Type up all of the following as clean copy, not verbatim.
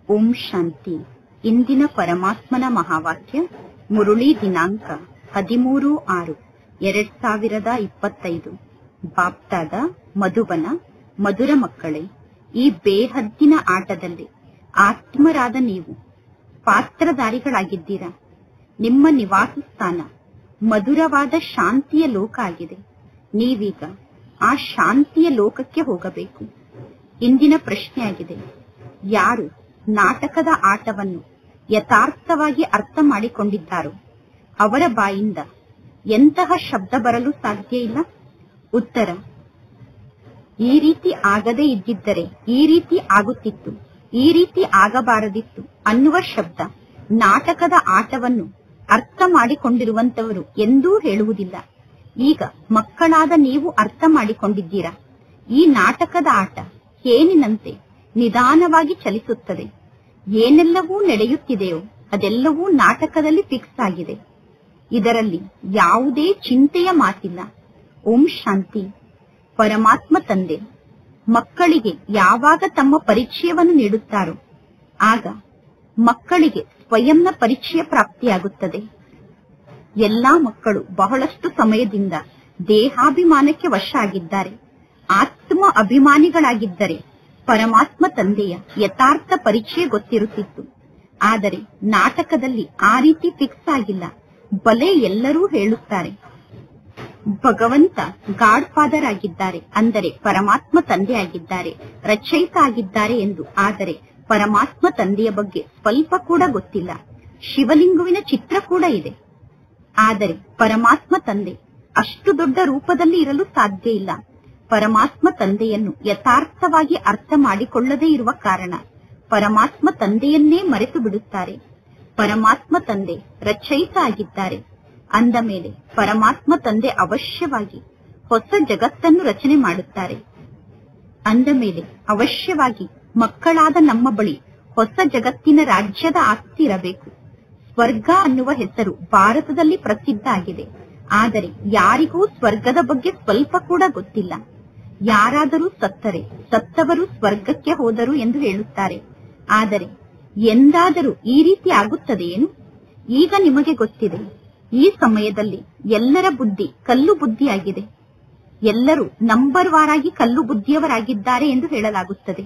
ಓಂ ಶಾಂತಿ. ಇಂದಿನ ಪರಮಾತ್ಮನ ಮಹಾವಾಕ್ಯ ಮುರುಳಿ ದಿನಾಂಕ 13/6/2025. ಬಾಪ್ತಾದ ಮಧುಬನ. ಮಧುರ ಮಕ್ಕಳೇ, ಈ ಬೇಹದ್ದಿನ ಆಟದಲ್ಲಿ ಆತ್ಮರಾದ ನೀವು ಪಾತ್ರಧಾರಿಗಳಾಗಿದ್ದೀರಾ. ನಿಮ್ಮ ನಿವಾಸ ಸ್ಥಾನ ಮಧುರವಾದ ಶಾಂತಿಯ ಲೋಕ ಆಗಿದೆ. ನೀವೀಗ ಆ ಶಾಂತಿಯ ಲೋಕಕ್ಕೆ ಹೋಗಬೇಕು. ಇಂದಿನ ಪ್ರಶ್ನೆಯಾಗಿದೆ, ಯಾರು ನಾಟಕದ ಆಟವನ್ನು ಯಥಾರ್ಥವಾಗಿ ಅರ್ಥ ಮಾಡಿಕೊಂಡಿದ್ದಾರೋ ಅವರ ಬಾಯಿಂದ ಎಂತಹ ಶಬ್ದ ಬರಲು ಸಾಧ್ಯ ಇಲ್ಲ? ಉತ್ತರ, ಈ ರೀತಿ ಆಗದೇ ಇದ್ದಿದ್ದರೆ ಈ ರೀತಿ ಆಗುತ್ತಿತ್ತು, ಈ ರೀತಿ ಆಗಬಾರದಿತ್ತು ಅನ್ನುವ ಶಬ್ದ ನಾಟಕದ ಆಟವನ್ನು ಅರ್ಥ ಮಾಡಿಕೊಂಡಿರುವಂತವರು ಎಂದೂ ಹೇಳುವುದಿಲ್ಲ. ಈಗ ಮಕ್ಕಳಾದ ನೀವು ಅರ್ಥ ಮಾಡಿಕೊಂಡಿದ್ದೀರಾ. ಈ ನಾಟಕದ ಆಟ ಏನಿನಂತೆ ನಿಧಾನವಾಗಿ ಚಲಿಸುತ್ತದೆ. ಏನೆಲ್ಲವೂ ನಡೆಯುತ್ತಿದೆಯೋ ಅದೆಲ್ಲವೂ ನಾಟಕದಲ್ಲಿ ಫಿಕ್ಸ್ ಆಗಿದೆ. ಇದರಲ್ಲಿ ಯಾವುದೇ ಚಿಂತೆಯ ಮಾತಿಲ್ಲ. ಓಂ ಶಾಂತಿ. ಪರಮಾತ್ಮ ತಂದೆ ಮಕ್ಕಳಿಗೆ ಯಾವಾಗ ತಮ್ಮ ಪರಿಚಯವನ್ನು ನೀಡುತ್ತಾರೋ ಆಗ ಮಕ್ಕಳಿಗೆ ಸ್ವಯಂನ ಪರಿಚಯ ಪ್ರಾಪ್ತಿಯಾಗುತ್ತದೆ. ಎಲ್ಲಾ ಮಕ್ಕಳು ಬಹಳಷ್ಟು ಸಮಯದಿಂದ ದೇಹಾಭಿಮಾನಕ್ಕೆ ವಶ ಆಗಿದ್ದಾರೆ. ಆತ್ಮ ಅಭಿಮಾನಿಗಳಾಗಿದ್ದರೆ ಪರಮಾತ್ಮ ತಂದೆಯ ಯಥಾರ್ಥ ಪರಿಚಯ ಗೊತ್ತಿರುತ್ತಿತ್ತು. ಆದರೆ ನಾಟಕದಲ್ಲಿ ಆ ರೀತಿ ಫಿಕ್ಸ್ ಆಗಿಲ್ಲ. ಬಲೆ ಎಲ್ಲರೂ ಹೇಳುತ್ತಾರೆ ಭಗವಂತ ಗಾಡ್ ಫಾದರ್ ಆಗಿದ್ದಾರೆ, ಅಂದರೆ ಪರಮಾತ್ಮ ತಂದೆ ಆಗಿದ್ದಾರೆ, ರಚಯಿತ ಆಗಿದ್ದಾರೆ ಎಂದು. ಆದರೆ ಪರಮಾತ್ಮ ತಂದೆಯ ಬಗ್ಗೆ ಸ್ವಲ್ಪ ಕೂಡ ಗೊತ್ತಿಲ್ಲ. ಶಿವಲಿಂಗುವಿನ ಚಿತ್ರ ಕೂಡ ಇದೆ. ಆದರೆ ಪರಮಾತ್ಮ ತಂದೆ ಅಷ್ಟು ದೊಡ್ಡ ರೂಪದಲ್ಲಿ ಇರಲು ಸಾಧ್ಯ ಇಲ್ಲ. ಪರಮಾತ್ಮ ತಂದೆಯನ್ನು ಯಥಾರ್ಥವಾಗಿ ಅರ್ಥ ಮಾಡಿಕೊಳ್ಳದೇ ಇರುವ ಕಾರಣ ಪರಮಾತ್ಮ ತಂದೆಯನ್ನೇ ಮರೆತು ಬಿಡುತ್ತಾರೆ. ಪರಮಾತ್ಮ ತಂದೆ ರಚಯಿತ ಆಗಿದ್ದಾರೆ ಅಂದ ಮೇಲೆ ಪರಮಾತ್ಮ ತಂದೆ ಅವಶ್ಯವಾಗಿ ಹೊಸ ಜಗತ್ತನ್ನು ರಚನೆ ಮಾಡುತ್ತಾರೆ. ಅಂದ ಮೇಲೆ ಅವಶ್ಯವಾಗಿ ಮಕ್ಕಳಾದ ನಮ್ಮ ಬಳಿ ಹೊಸ ಜಗತ್ತಿನ ರಾಜ್ಯದ ಆಸ್ತಿ ಇರಬೇಕು. ಸ್ವರ್ಗ ಅನ್ನುವ ಹೆಸರು ಭಾರತದಲ್ಲಿ ಪ್ರಸಿದ್ಧ ಆಗಿದೆ. ಆದರೆ ಯಾರಿಗೂ ಸ್ವರ್ಗದ ಬಗ್ಗೆ ಸ್ವಲ್ಪ ಕೂಡ ಗೊತ್ತಿಲ್ಲ. ಯಾರಾದರೂ ಸತ್ತರೆ ಸತ್ತವರು ಸ್ವರ್ಗಕ್ಕೆ ಹೋದರು ಎಂದು ಹೇಳುತ್ತಾರೆ. ಆದರೆ ಎಂದಾದರೂ ಈ ರೀತಿ ಆಗುತ್ತದೆಯೇನು? ಈಗ ನಿಮಗೆ ಗೊತ್ತಿದೆ, ಈ ಸಮಯದಲ್ಲಿ ಎಲ್ಲರ ಬುದ್ಧಿ ಕಲ್ಲು ಬುದ್ಧಿಯಾಗಿದೆ. ಎಲ್ಲರೂ ನಂಬರ್ ವಾರಾಗಿ ಕಲ್ಲು ಬುದ್ಧಿಯವರಾಗಿದ್ದಾರೆ ಎಂದು ಹೇಳಲಾಗುತ್ತದೆ.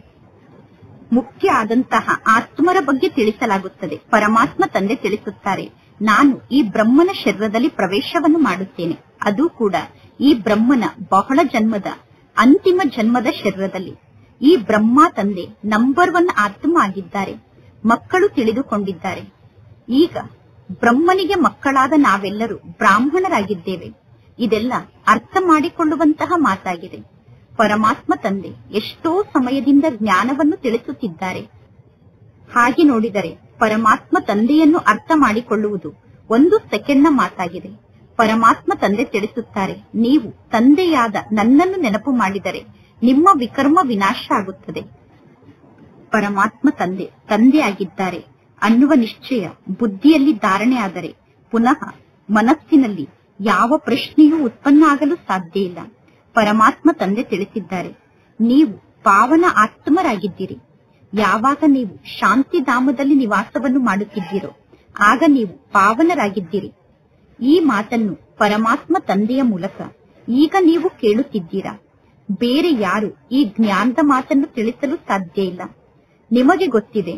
ಮುಖ್ಯ ಆದಂತಹ ಆತ್ಮರ ಬಗ್ಗೆ ತಿಳಿಸಲಾಗುತ್ತದೆ. ಪರಮಾತ್ಮ ತಂದೆ ತಿಳಿಸುತ್ತಾರೆ, ನಾನು ಈ ಬ್ರಹ್ಮನ ಶರೀರದಲ್ಲಿ ಪ್ರವೇಶವನ್ನು ಮಾಡುತ್ತೇನೆ. ಅದು ಕೂಡ ಈ ಬ್ರಹ್ಮನ ಬಹಳ ಜನ್ಮದ ಅಂತಿಮ ಜನ್ಮದ ಶರೀರದಲ್ಲಿ. ಈ ಬ್ರಹ್ಮ ತಂದೆ ನಂಬರ್ 1 ಆತ್ಮ ಆಗಿದ್ದಾರೆ. ಮಕ್ಕಳು ತಿಳಿದುಕೊಂಡಿದ್ದಾರೆ. ಈಗ ಬ್ರಹ್ಮನಿಗೆ ಮಕ್ಕಳಾದ ನಾವೆಲ್ಲರೂ ಬ್ರಾಹ್ಮಣರಾಗಿದ್ದೇವೆ. ಇದೆಲ್ಲ ಅರ್ಥ ಮಾಡಿಕೊಳ್ಳುವಂತಹ ಮಾತಾಗಿದೆ. ಪರಮಾತ್ಮ ತಂದೆ ಎಷ್ಟೋ ಸಮಯದಿಂದ ಜ್ಞಾನವನ್ನು ತಿಳಿಸುತ್ತಿದ್ದಾರೆ. ಹಾಗೆ ನೋಡಿದರೆ ಪರಮಾತ್ಮ ತಂದೆಯನ್ನು ಅರ್ಥ ಮಾಡಿಕೊಳ್ಳುವುದು 1 ಸೆಕೆಂಡ್ನ ಮಾತಾಗಿದೆ. ಪರಮಾತ್ಮ ತಂದೆ ತಿಳಿಸುತ್ತಾರೆ, ನೀವು ತಂದೆಯಾದ ನನ್ನನ್ನು ನೆನಪು ಮಾಡಿದರೆ ನಿಮ್ಮ ವಿಕರ್ಮ ವಿನಾಶ ಆಗುತ್ತದೆ. ಪರಮಾತ್ಮ ತಂದೆ ತಂದೆಯಾಗಿದ್ದಾರೆ ಅನ್ನುವ ನಿಶ್ಚಯ ಬುದ್ಧಿಯಲ್ಲಿ ಧಾರಣೆ ಆದರೆ ಪುನಃ ಮನಸ್ಸಿನಲ್ಲಿ ಯಾವ ಪ್ರಶ್ನೆಯೂ ಉತ್ಪನ್ನ ಆಗಲು ಸಾಧ್ಯ ಇಲ್ಲ. ಪರಮಾತ್ಮ ತಂದೆ ತಿಳಿಸಿದ್ದಾರೆ, ನೀವು ಪಾವನ ಆತ್ಮರಾಗಿದ್ದೀರಿ. ಯಾವಾಗ ನೀವು ಶಾಂತಿಧಾಮದಲ್ಲಿ ನಿವಾಸವನ್ನು ಮಾಡುತ್ತಿದ್ದೀರೋ ಆಗ ನೀವು ಪಾವನರಾಗಿದ್ದೀರಿ. ಈ ಮಾತನ್ನು ಪರಮಾತ್ಮ ತಂದೆಯ ಮೂಲಕ ಈಗ ನೀವು ಕೇಳುತ್ತಿದ್ದೀರಾ. ಬೇರೆ ಯಾರು ಈ ಜ್ಞಾನದ ಮಾತನ್ನು ತಿಳಿಸಲು ಸಾಧ್ಯ ಇಲ್ಲ. ನಿಮಗೆ ಗೊತ್ತಿದೆ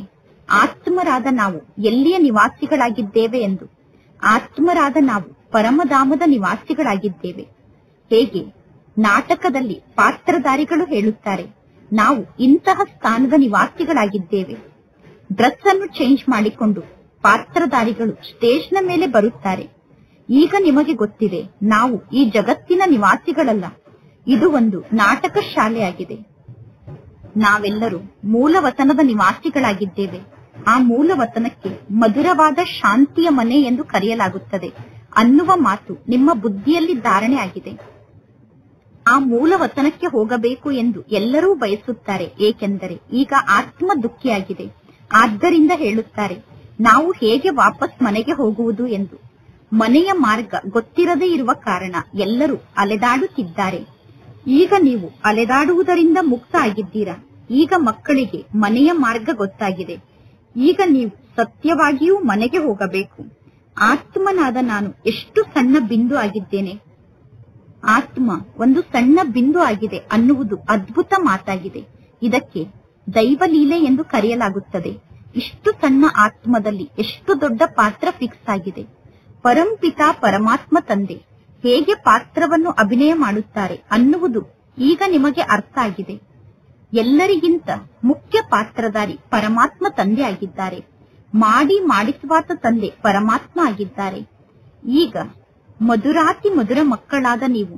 ಆತ್ಮರಾದ ನಾವು ಎಲ್ಲಿಯ ನಿವಾಸಿಗಳಾಗಿದ್ದೇವೆ ಎಂದು. ಆತ್ಮರಾದ ನಾವು ಪರಮಧಾಮದ ನಿವಾಸಿಗಳಾಗಿದ್ದೇವೆ. ಹೇಗೆ ನಾಟಕದಲ್ಲಿ ಪಾತ್ರಧಾರಿಗಳು ಹೇಳುತ್ತಾರೆ, ನಾವು ಇಂತಹ ಸ್ಥಾನದ ನಿವಾಸಿಗಳಾಗಿದ್ದೇವೆ. ಡ್ರೆಸ್ ಅನ್ನು ಚೇಂಜ್ ಮಾಡಿಕೊಂಡು ಪಾತ್ರಧಾರಿಗಳು ಸ್ಟೇಜ್ನ ಮೇಲೆ ಬರುತ್ತಾರೆ. ಈಗ ನಿಮಗೆ ಗೊತ್ತಿದೆ, ನಾವು ಈ ಜಗತ್ತಿನ ನಿವಾಸಿಗಳಲ್ಲ. ಇದು ಒಂದು ನಾಟಕ ಶಾಲೆಯಾಗಿದೆ. ನಾವೆಲ್ಲರೂ ಮೂಲವತನದ ನಿವಾಸಿಗಳಾಗಿದ್ದೇವೆ. ಆ ಮೂಲವತನಕ್ಕೆ ಮಧುರವಾದ ಶಾಂತಿಯ ಮನೆ ಎಂದು ಕರೆಯಲಾಗುತ್ತದೆ ಅನ್ನುವ ಮಾತು ನಿಮ್ಮ ಬುದ್ಧಿಯಲ್ಲಿ ಧಾರಣೆ ಆಗಿದೆ. ಆ ಮೂಲವತನಕ್ಕೆ ಹೋಗಬೇಕು ಎಂದು ಎಲ್ಲರೂ ಬಯಸುತ್ತಾರೆ. ಏಕೆಂದರೆ ಈಗ ಆತ್ಮ ದುಃಖಿಯಾಗಿದೆ. ಆದ್ದರಿಂದ ಹೇಳುತ್ತಾರೆ, ನಾವು ಹೇಗೆ ವಾಪಸ್ ಮನೆಗೆ ಹೋಗುವುದು ಎಂದು. ಮನೆಯ ಮಾರ್ಗ ಗೊತ್ತಿರದೇ ಇರುವ ಕಾರಣ ಎಲ್ಲರೂ ಅಲೆದಾಡುತ್ತಿದ್ದಾರೆ. ಈಗ ನೀವು ಅಲೆದಾಡುವುದರಿಂದ ಮುಕ್ತ ಆಗಿದ್ದೀರಾ. ಈಗ ಮಕ್ಕಳಿಗೆ ಮನೆಯ ಮಾರ್ಗ ಗೊತ್ತಾಗಿದೆ. ಈಗ ನೀವು ಸತ್ಯವಾಗಿಯೂ ಮನೆಗೆ ಹೋಗಬೇಕು. ಆತ್ಮನಾದ ನಾನು ಎಷ್ಟು ಸಣ್ಣ ಬಿಂದು ಆಗಿದ್ದೇನೆ. ಆತ್ಮ ಒಂದು ಸಣ್ಣ ಬಿಂದು ಆಗಿದೆ ಅನ್ನುವುದು ಅದ್ಭುತ ಮಾತಾಗಿದೆ. ಇದಕ್ಕೆ ದೈವಲೀಲೆ ಎಂದು ಕರೆಯಲಾಗುತ್ತದೆ. ಇಷ್ಟು ಸಣ್ಣ ಆತ್ಮದಲ್ಲಿ ಎಷ್ಟು ದೊಡ್ಡ ಪಾತ್ರ ಫಿಕ್ಸ್ ಆಗಿದೆ. ಪರಂಪಿತಾ ಪರಮಾತ್ಮ ತಂದೆ ಹೇಗೆ ಪಾತ್ರವನ್ನು ಅಭಿನಯ ಮಾಡುತ್ತಾರೆ ಅನ್ನುವುದು ಈಗ ನಿಮಗೆ ಅರ್ಥ ಆಗಿದೆ. ಎಲ್ಲರಿಗಿಂತ ಮುಖ್ಯ ಪಾತ್ರಧಾರಿ ಪರಮಾತ್ಮ ತಂದೆ ಆಗಿದ್ದಾರೆ. ಮಾಡಿಸುವಾತ ತಂದೆ ಪರಮಾತ್ಮ ಆಗಿದ್ದಾರೆ. ಈಗ ಮಧುರಾತಿ ಮಧುರ ಮಕ್ಕಳಾದ ನೀವು,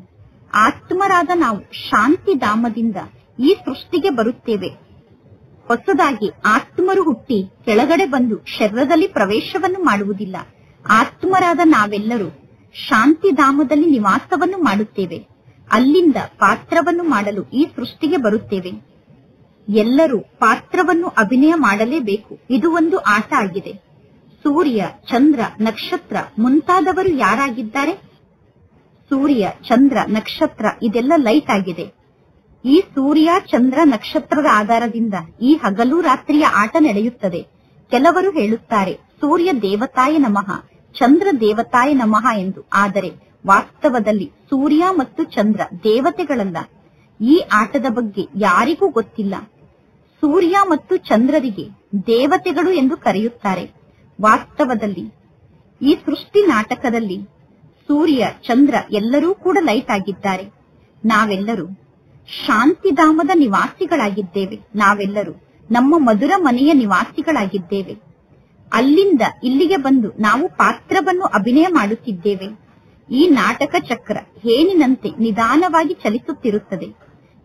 ಆತ್ಮರಾದ ನಾವು ಶಾಂತಿಧಾಮದಿಂದ ಈ ಸೃಷ್ಟಿಗೆ ಬರುತ್ತೇವೆ. ಹೊಸದಾಗಿ ಆತ್ಮರು ಹುಟ್ಟಿ ಕೆಳಗಡೆ ಬಂದು ಶರೀರದಲ್ಲಿ ಪ್ರವೇಶವನ್ನು ಮಾಡುವುದಿಲ್ಲ. ಆತ್ಮರಾದ ನಾವೆಲ್ಲರೂ ಶಾಂತಿಧಾಮದಲ್ಲಿ ನಿವಾಸವನ್ನು ಮಾಡುತ್ತೇವೆ. ಅಲ್ಲಿಂದ ಪಾತ್ರವನ್ನು ಮಾಡಲು ಈ ಸೃಷ್ಟಿಗೆ ಬರುತ್ತೇವೆ. ಎಲ್ಲರೂ ಪಾತ್ರವನ್ನು ಅಭಿನಯ ಮಾಡಲೇಬೇಕು. ಇದು ಒಂದು ಆಟ ಆಗಿದೆ. ಸೂರ್ಯ, ಚಂದ್ರ, ನಕ್ಷತ್ರ ಮುಂತಾದವರು ಯಾರಾಗಿದ್ದಾರೆ? ಸೂರ್ಯ, ಚಂದ್ರ, ನಕ್ಷತ್ರ ಇದೆಲ್ಲ ಲೈಟ್ ಆಗಿದೆ. ಈ ಸೂರ್ಯ, ಚಂದ್ರ, ನಕ್ಷತ್ರದ ಆಧಾರದಿಂದ ಈ ಹಗಲು ರಾತ್ರಿಯ ಆಟ ನಡೆಯುತ್ತದೆ. ಕೆಲವರು ಹೇಳುತ್ತಾರೆ ಸೂರ್ಯ ದೇವತಾಯ ನಮಃ, ಚಂದ್ರ ದೇವತಾಯ ನಮಃ ಎಂದು. ಆದರೆ ವಾಸ್ತವದಲ್ಲಿ ಸೂರ್ಯ ಮತ್ತು ಚಂದ್ರ ದೇವತೆಗಳಲ್ಲ. ಈ ಆಟದ ಬಗ್ಗೆ ಯಾರಿಗೂ ಗೊತ್ತಿಲ್ಲ. ಸೂರ್ಯ ಮತ್ತು ಚಂದ್ರರಿಗೆ ದೇವತೆಗಳು ಎಂದು ಕರೆಯುತ್ತಾರೆ. ವಾಸ್ತವದಲ್ಲಿ ಈ ಸೃಷ್ಟಿ ನಾಟಕದಲ್ಲಿ ಸೂರ್ಯ, ಚಂದ್ರ ಎಲ್ಲರೂ ಕೂಡ ಲೈಟ್ ಆಗಿದ್ದಾರೆ. ನಾವೆಲ್ಲರೂ ಶಾಂತಿಧಾಮದ ನಿವಾಸಿಗಳಾಗಿದ್ದೇವೆ. ನಾವೆಲ್ಲರೂ ನಮ್ಮ ಮಧುರ ಮನೆಯ ನಿವಾಸಿಗಳಾಗಿದ್ದೇವೆ. ಅಲ್ಲಿಂದ ಇಲ್ಲಿಗೆ ಬಂದು ನಾವು ಪಾತ್ರವನ್ನು ಅಭಿನಯ ಮಾಡುತ್ತಿದ್ದೇವೆ. ಈ ನಾಟಕ ಚಕ್ರ ಹೇನಿನಂತೆ ನಿಧಾನವಾಗಿ ಚಲಿಸುತ್ತಿರುತ್ತದೆ.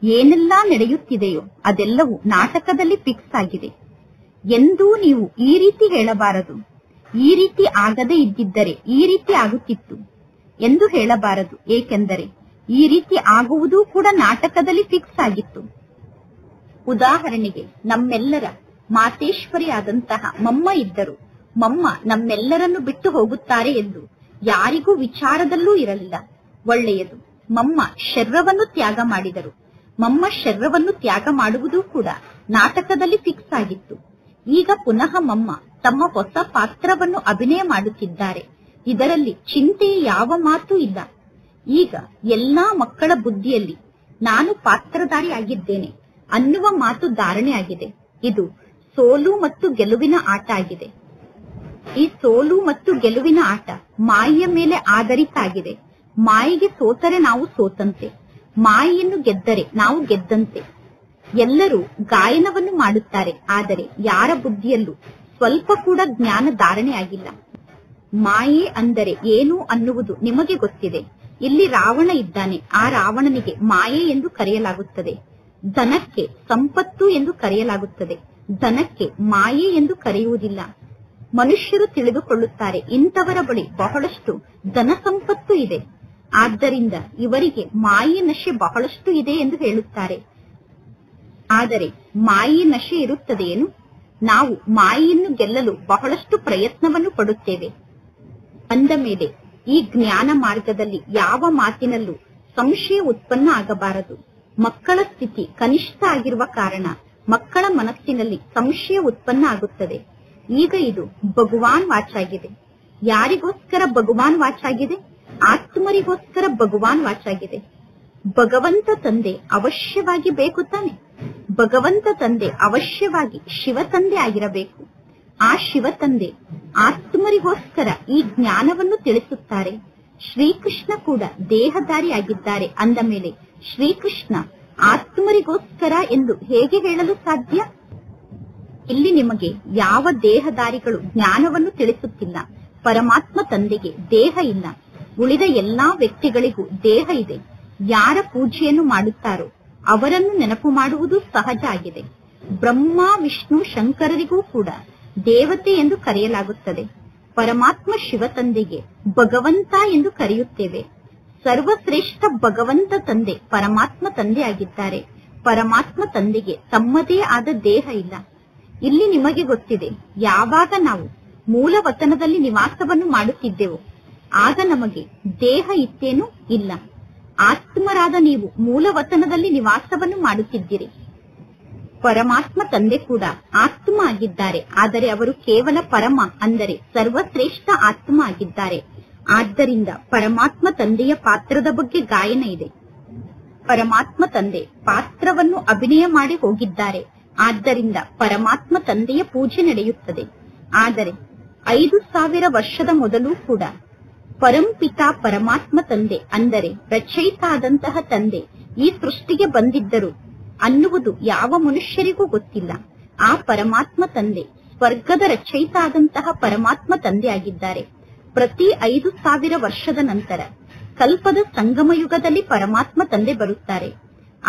ಏನೆಲ್ಲಾ ನಡೆಯುತ್ತಿದೆಯೋ ಅದೆಲ್ಲವೂ ನಾಟಕದಲ್ಲಿ ಫಿಕ್ಸ್ ಆಗಿದೆ. ಎಂದೂ ನೀವು ಈ ರೀತಿ ಹೇಳಬಾರದು, ಈ ರೀತಿ ಆಗದೇ ಇದ್ದಿದ್ದರೆ ಈ ರೀತಿ ಆಗುತ್ತಿತ್ತು ಎಂದು ಹೇಳಬಾರದು. ಏಕೆಂದರೆ ಈ ರೀತಿ ಆಗುವುದೂ ಕೂಡ ನಾಟಕದಲ್ಲಿ ಫಿಕ್ಸ್ ಆಗಿತ್ತು. ಉದಾಹರಣೆಗೆ ನಮ್ಮೆಲ್ಲರ ಮಾತೇಶ್ವರಿ ಆದಂತಹ ಮಮ್ಮ ಇದ್ದರು. ಮಮ್ಮ ನಮ್ಮೆಲ್ಲರನ್ನು ಬಿಟ್ಟು ಹೋಗುತ್ತಾರೆ ಎಂದು ಯಾರಿಗೂ ವಿಚಾರದಲ್ಲೂ ಇರಲಿಲ್ಲ. ಒಳ್ಳೆಯದು, ಮಮ್ಮ ಶರೀರವನ್ನು ತ್ಯಾಗ ಮಾಡಿದರು. ಮಮ್ಮ ಶರೀರವನ್ನು ತ್ಯಾಗ ಮಾಡುವುದೂ ಕೂಡ ನಾಟಕದಲ್ಲಿ ಫಿಕ್ಸ್ ಆಗಿತ್ತು. ಈಗ ಪುನಃ ಮಮ್ಮ ತಮ್ಮ ಹೊಸ ಪಾತ್ರವನ್ನು ಅಭಿನಯ ಮಾಡುತ್ತಿದ್ದಾರೆ. ಇದರಲ್ಲಿ ಚಿಂತೆಯ ಯಾವ ಮಾತು ಇಲ್ಲ. ಈಗ ಎಲ್ಲಾ ಮಕ್ಕಳ ಬುದ್ಧಿಯಲ್ಲಿ ನಾನು ಪಾತ್ರಧಾರಿ ಆಗಿದ್ದೇನೆ ಅನ್ನುವ ಮಾತು ಧಾರಣೆ ಆಗಿದೆ. ಇದು ಸೋಲು ಮತ್ತು ಗೆಲುವಿನ ಆಟ ಆಗಿದೆ. ಈ ಸೋಲು ಮತ್ತು ಗೆಲುವಿನ ಆಟ ಮಾಯೆಯ ಮೇಲೆ ಆಧಾರಿತ ಆಗಿದೆ. ಮಾಯೆಗೆ ಸೋತರೆ ನಾವು ಸೋತಂತೆ, ಮಾಯೆಯನ್ನು ಗೆದ್ದರೆ ನಾವು ಗೆದ್ದಂತೆ. ಎಲ್ಲರೂ ಗಾಯನವನ್ನು ಮಾಡುತ್ತಾರೆ, ಆದರೆ ಯಾರ ಬುದ್ಧಿಯಲ್ಲೂ ಸ್ವಲ್ಪ ಕೂಡ ಜ್ಞಾನ ಧಾರಣೆ ಆಗಿಲ್ಲ. ಮಾಯೆ ಅಂದರೆ ಏನು ಅನ್ನುವುದು ನಿಮಗೆ ಗೊತ್ತಿದೆ. ಇಲ್ಲಿ ರಾವಣ ಇದ್ದಾನೆ. ಆ ರಾವಣನಿಗೆ ಮಾಯೆ ಎಂದು ಕರೆಯಲಾಗುತ್ತದೆ. ಧನಕ್ಕೆ ಸಂಪತ್ತು ಎಂದು ಕರೆಯಲಾಗುತ್ತದೆ. ಧನಕ್ಕೆ ಮಾಯೆ ಎಂದು ಕರೆಯುವುದಿಲ್ಲ. ಮನುಷ್ಯರು ತಿಳಿದುಕೊಳ್ಳುತ್ತಾರೆ, ಇಂಥವರ ಬಳಿ ಬಹಳಷ್ಟು ಧನ ಸಂಪತ್ತು ಇದೆ, ಆದ್ದರಿಂದ ಇವರಿಗೆ ಮಾಯೆ ನಶೆ ಬಹಳಷ್ಟು ಇದೆ ಎಂದು ಹೇಳುತ್ತಾರೆ. ಆದರೆ ಮಾಯೆ ನಶೆ ಇರುತ್ತದೆಯೇನು? ನಾವು ಮಾಯೆಯನ್ನು ಗೆಲ್ಲಲು ಬಹಳಷ್ಟು ಪ್ರಯತ್ನವನ್ನು ಪಡುತ್ತೇವೆ. ಅಂದ ಮೇಲೆ ಈ ಜ್ಞಾನ ಮಾರ್ಗದಲ್ಲಿ ಯಾವ ಮಾತಿನಲ್ಲೂ ಸಂಶಯ ಉತ್ಪನ್ನ ಆಗಬಾರದು. ಮಕ್ಕಳ ಸ್ಥಿತಿ ಕನಿಷ್ಠ ಆಗಿರುವ ಕಾರಣ ಮಕ್ಕಳ ಮನಸ್ಸಿನಲ್ಲಿ ಸಂಶಯ ಉತ್ಪನ್ನ ಆಗುತ್ತದೆ. ಈಗ ಇದು ಭಗವಾನ್ ವಾಚಾಗಿದೆ. ಯಾರಿಗೋಸ್ಕರ ಭಗವಾನ್ ವಾಚಾಗಿದೆ? ಆತ್ಮರಿಗೋಸ್ಕರ ಭಗವಾನ್ ವಾಚಾಗಿದೆ. ಭಗವಂತ ತಂದೆ ಅವಶ್ಯವಾಗಿ ಬೇಕು ತಾನೆ? ಭಗವಂತ ತಂದೆ ಅವಶ್ಯವಾಗಿ ಶಿವ ತಂದೆ ಆಗಿರಬೇಕು. ಆ ಶಿವ ತಂದೆ ಆತ್ಮರಿಗೋಸ್ಕರ ಈ ಜ್ಞಾನವನ್ನು ತಿಳಿಸುತ್ತಾರೆ. ಶ್ರೀಕೃಷ್ಣ ಕೂಡ ದೇಹಧಾರಿ ಆಗಿದ್ದಾರೆ. ಅಂದ ಮೇಲೆ ಶ್ರೀಕೃಷ್ಣ ಆತ್ಮರಿಗೋಸ್ಕರ ಎಂದು ಹೇಗೆ ಹೇಳಲು ಸಾಧ್ಯ? ಇಲ್ಲಿ ನಿಮಗೆ ಯಾವ ದೇಹಧಾರಿಗಳು ಜ್ಞಾನವನ್ನು ತಿಳಿಸುತ್ತಿಲ್ಲ. ಪರಮಾತ್ಮ ತಂದೆಗೆ ದೇಹ ಇಲ್ಲ. ಉಳಿದ ಎಲ್ಲಾ ವ್ಯಕ್ತಿಗಳಿಗೂ ದೇಹ ಇದೆ. ಯಾರ ಪೂಜೆಯನ್ನು ಮಾಡುತ್ತಾರೋ ಅವರನ್ನು ನೆನಪು ಮಾಡುವುದು ಸಹಜ ಆಗಿದೆ. ಬ್ರಹ್ಮ, ವಿಷ್ಣು, ಶಂಕರರಿಗೂ ಕೂಡ ದೇವತೆ ಎಂದು ಕರೆಯಲಾಗುತ್ತದೆ. ಪರಮಾತ್ಮ ಶಿವ ತಂದೆಗೆ ಭಗವಂತ ಎಂದು ಕರೆಯುತ್ತೇವೆ. ಸರ್ವಶ್ರೇಷ್ಠ ಭಗವಂತ ತಂದೆ ಪರಮಾತ್ಮ ತಂದೆ ಆಗಿದ್ದಾರೆ. ಪರಮಾತ್ಮ ತಂದೆಗೆ ತಮ್ಮದೇ ಆದ ದೇಹ ಇಲ್ಲ. ಇಲ್ಲಿ ನಿಮಗೆ ಗೊತ್ತಿದೆ, ಯಾವಾಗ ನಾವು ಮೂಲ ವತನದಲ್ಲಿ ನಿವಾಸವನ್ನು ಮಾಡುತ್ತಿದ್ದೆವು ಆಗ ನಮಗೆ ದೇಹ ಇತ್ತೇನೂ ಇಲ್ಲ. ಆತ್ಮರಾದ ನೀವು ಮೂಲ ವತನದಲ್ಲಿ ನಿವಾಸವನ್ನು ಮಾಡುತ್ತಿದ್ದೀರಿ. ಪರಮಾತ್ಮ ತಂದೆ ಕೂಡ ಆತ್ಮ ಆಗಿದ್ದಾರೆ, ಆದರೆ ಅವರು ಕೇವಲ ಪರಮ ಅಂದರೆ ಸರ್ವಶ್ರೇಷ್ಠ ಆತ್ಮ ಆಗಿದ್ದಾರೆ. ಆದ್ದರಿಂದ ಪರಮಾತ್ಮ ತಂದೆಯ ಪಾತ್ರದ ಬಗ್ಗೆ ಗಾಯನ ಇದೆ. ಪರಮಾತ್ಮ ತಂದೆ ಪಾತ್ರವನ್ನು ಅಭಿನಯ ಮಾಡಿ ಹೋಗಿದ್ದಾರೆ, ಆದ್ದರಿಂದ ಪರಮಾತ್ಮ ತಂದೆಯ ಪೂಜೆ ನಡೆಯುತ್ತದೆ. ಆದರೆ 5000 ವರ್ಷದ ಮೊದಲು ಕೂಡ ಪರಂಪಿತಾ ಪರಮಾತ್ಮ ತಂದೆ ಅಂದರೆ ರಚಯಿತ ಆದಂತಹ ತಂದೆ ಈ ಸೃಷ್ಟಿಗೆ ಬಂದಿದ್ದರು ಅನ್ನುವುದು ಯಾವ ಮನುಷ್ಯರಿಗೂ ಗೊತ್ತಿಲ್ಲ. ಆ ಪರಮಾತ್ಮ ತಂದೆ ಸ್ವರ್ಗದ ರಚಯಿತ ಆದಂತಹ ಪರಮಾತ್ಮ ತಂದೆ ಆಗಿದ್ದಾರೆ. ಪ್ರತಿ 5000 ವರ್ಷದ ನಂತರ ಕಲ್ಪದ ಸಂಗಮ ಯುಗದಲ್ಲಿ ಪರಮಾತ್ಮ ತಂದೆ ಬರುತ್ತಾರೆ.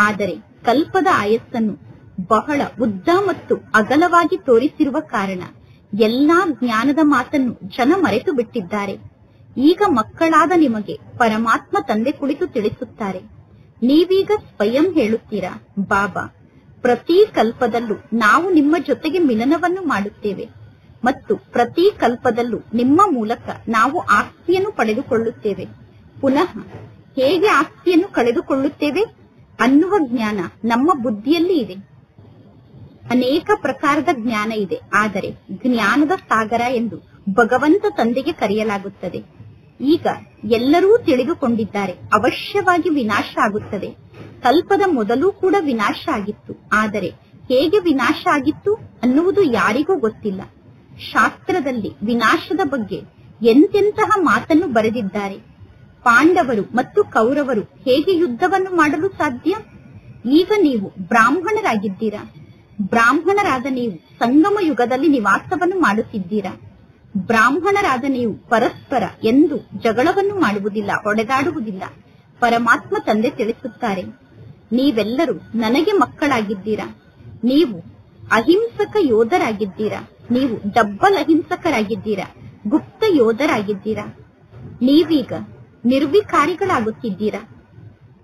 ಆದರೆ ಕಲ್ಪದ ಆಯಸ್ಸನ್ನು ಬಹಳ ಉದ್ದ ಮತ್ತು ಅಗಲವಾಗಿ ತೋರಿಸಿರುವ ಕಾರಣ ಎಲ್ಲಾ ಜ್ಞಾನದ ಮಾತನ್ನು ಜನ ಮರೆತು ಬಿಟ್ಟಿದ್ದಾರೆ. ಈಗ ಮಕ್ಕಳಾದ ನಿಮಗೆ ಪರಮಾತ್ಮ ತಂದೆ ಕುಳಿತು ತಿಳಿಸುತ್ತಾರೆ. ನೀವೀಗ ಸ್ವಯಂ ಹೇಳುತ್ತೀರಾ, ಬಾಬಾ, ಪ್ರತಿ ಕಲ್ಪದಲ್ಲೂ ನಾವು ನಿಮ್ಮ ಜೊತೆಗೆ ಮಿಲನವನ್ನು ಮಾಡುತ್ತೇವೆ ಮತ್ತು ಪ್ರತಿ ಕಲ್ಪದಲ್ಲೂ ನಿಮ್ಮ ಮೂಲಕ ನಾವು ಆಸ್ತಿಯನ್ನು ಪಡೆದುಕೊಳ್ಳುತ್ತೇವೆ. ಪುನಃ ಹೇಗೆ ಆಸ್ತಿಯನ್ನು ಕಳೆದುಕೊಳ್ಳುತ್ತೇವೆ ಅನ್ನುವ ಜ್ಞಾನ ನಮ್ಮ ಬುದ್ಧಿಯಲ್ಲಿ ಇದೆ. ಅನೇಕ ಪ್ರಕಾರದ ಜ್ಞಾನ ಇದೆ, ಆದರೆ ಜ್ಞಾನದ ಸಾಗರ ಎಂದು ಭಗವಂತ ತಂದೆಗೆ ಕರೆಯಲಾಗುತ್ತದೆ. ಈಗ ಎಲ್ಲರೂ ತಿಳಿದುಕೊಂಡಿದ್ದಾರೆ, ಅವಶ್ಯವಾಗಿ ವಿನಾಶ ಆಗುತ್ತದೆ. ಕಲ್ಪದ ಮೊದಲು ಕೂಡ ವಿನಾಶ ಆಗಿತ್ತು, ಆದರೆ ಹೇಗೆ ವಿನಾಶ ಆಗಿತ್ತು ಅನ್ನುವುದು ಯಾರಿಗೂ ಗೊತ್ತಿಲ್ಲ. ಶಾಸ್ತ್ರದಲ್ಲಿ ವಿನಾಶದ ಬಗ್ಗೆ ಎಂತೆಂತಹ ಮಾತನ್ನು ಬರೆದಿದ್ದಾರೆ. ಪಾಂಡವರು ಮತ್ತು ಕೌರವರು ಹೇಗೆ ಯುದ್ಧವನ್ನು ಮಾಡಲು ಸಾಧ್ಯ? ಈಗ ನೀವು ಬ್ರಾಹ್ಮಣರಾಗಿದ್ದೀರಾ. ಬ್ರಾಹ್ಮಣರಾದ ನೀವು ಸಂಗಮ ಯುಗದಲ್ಲಿ ನಿವಾಸವನ್ನು ಮಾಡುತ್ತಿದ್ದೀರಾ. ಬ್ರಾಹ್ಮಣರಾದ ನೀವು ಪರಸ್ಪರ ಎಂದು ಜಗಳವನ್ನು ಮಾಡುವುದಿಲ್ಲ, ಹೊಡೆದಾಡುವುದಿಲ್ಲ. ಪರಮಾತ್ಮ ತಂದೆ ತಿಳಿಸುತ್ತಾರೆ, ನೀವೆಲ್ಲರೂ ನನಗೆ ಮಕ್ಕಳಾಗಿದ್ದೀರಾ. ನೀವು ಅಹಿಂಸಕ ಯೋಧರಾಗಿದ್ದೀರಾ. ನೀವು ಡಬ್ಬಲ್ ಅಹಿಂಸಕರಾಗಿದ್ದೀರಾ, ಗುಪ್ತ ಯೋಧರಾಗಿದ್ದೀರಾ. ನೀವೀಗ ನಿರ್ವಿಕಾರಿಗಳಾಗುತ್ತಿದ್ದೀರಾ.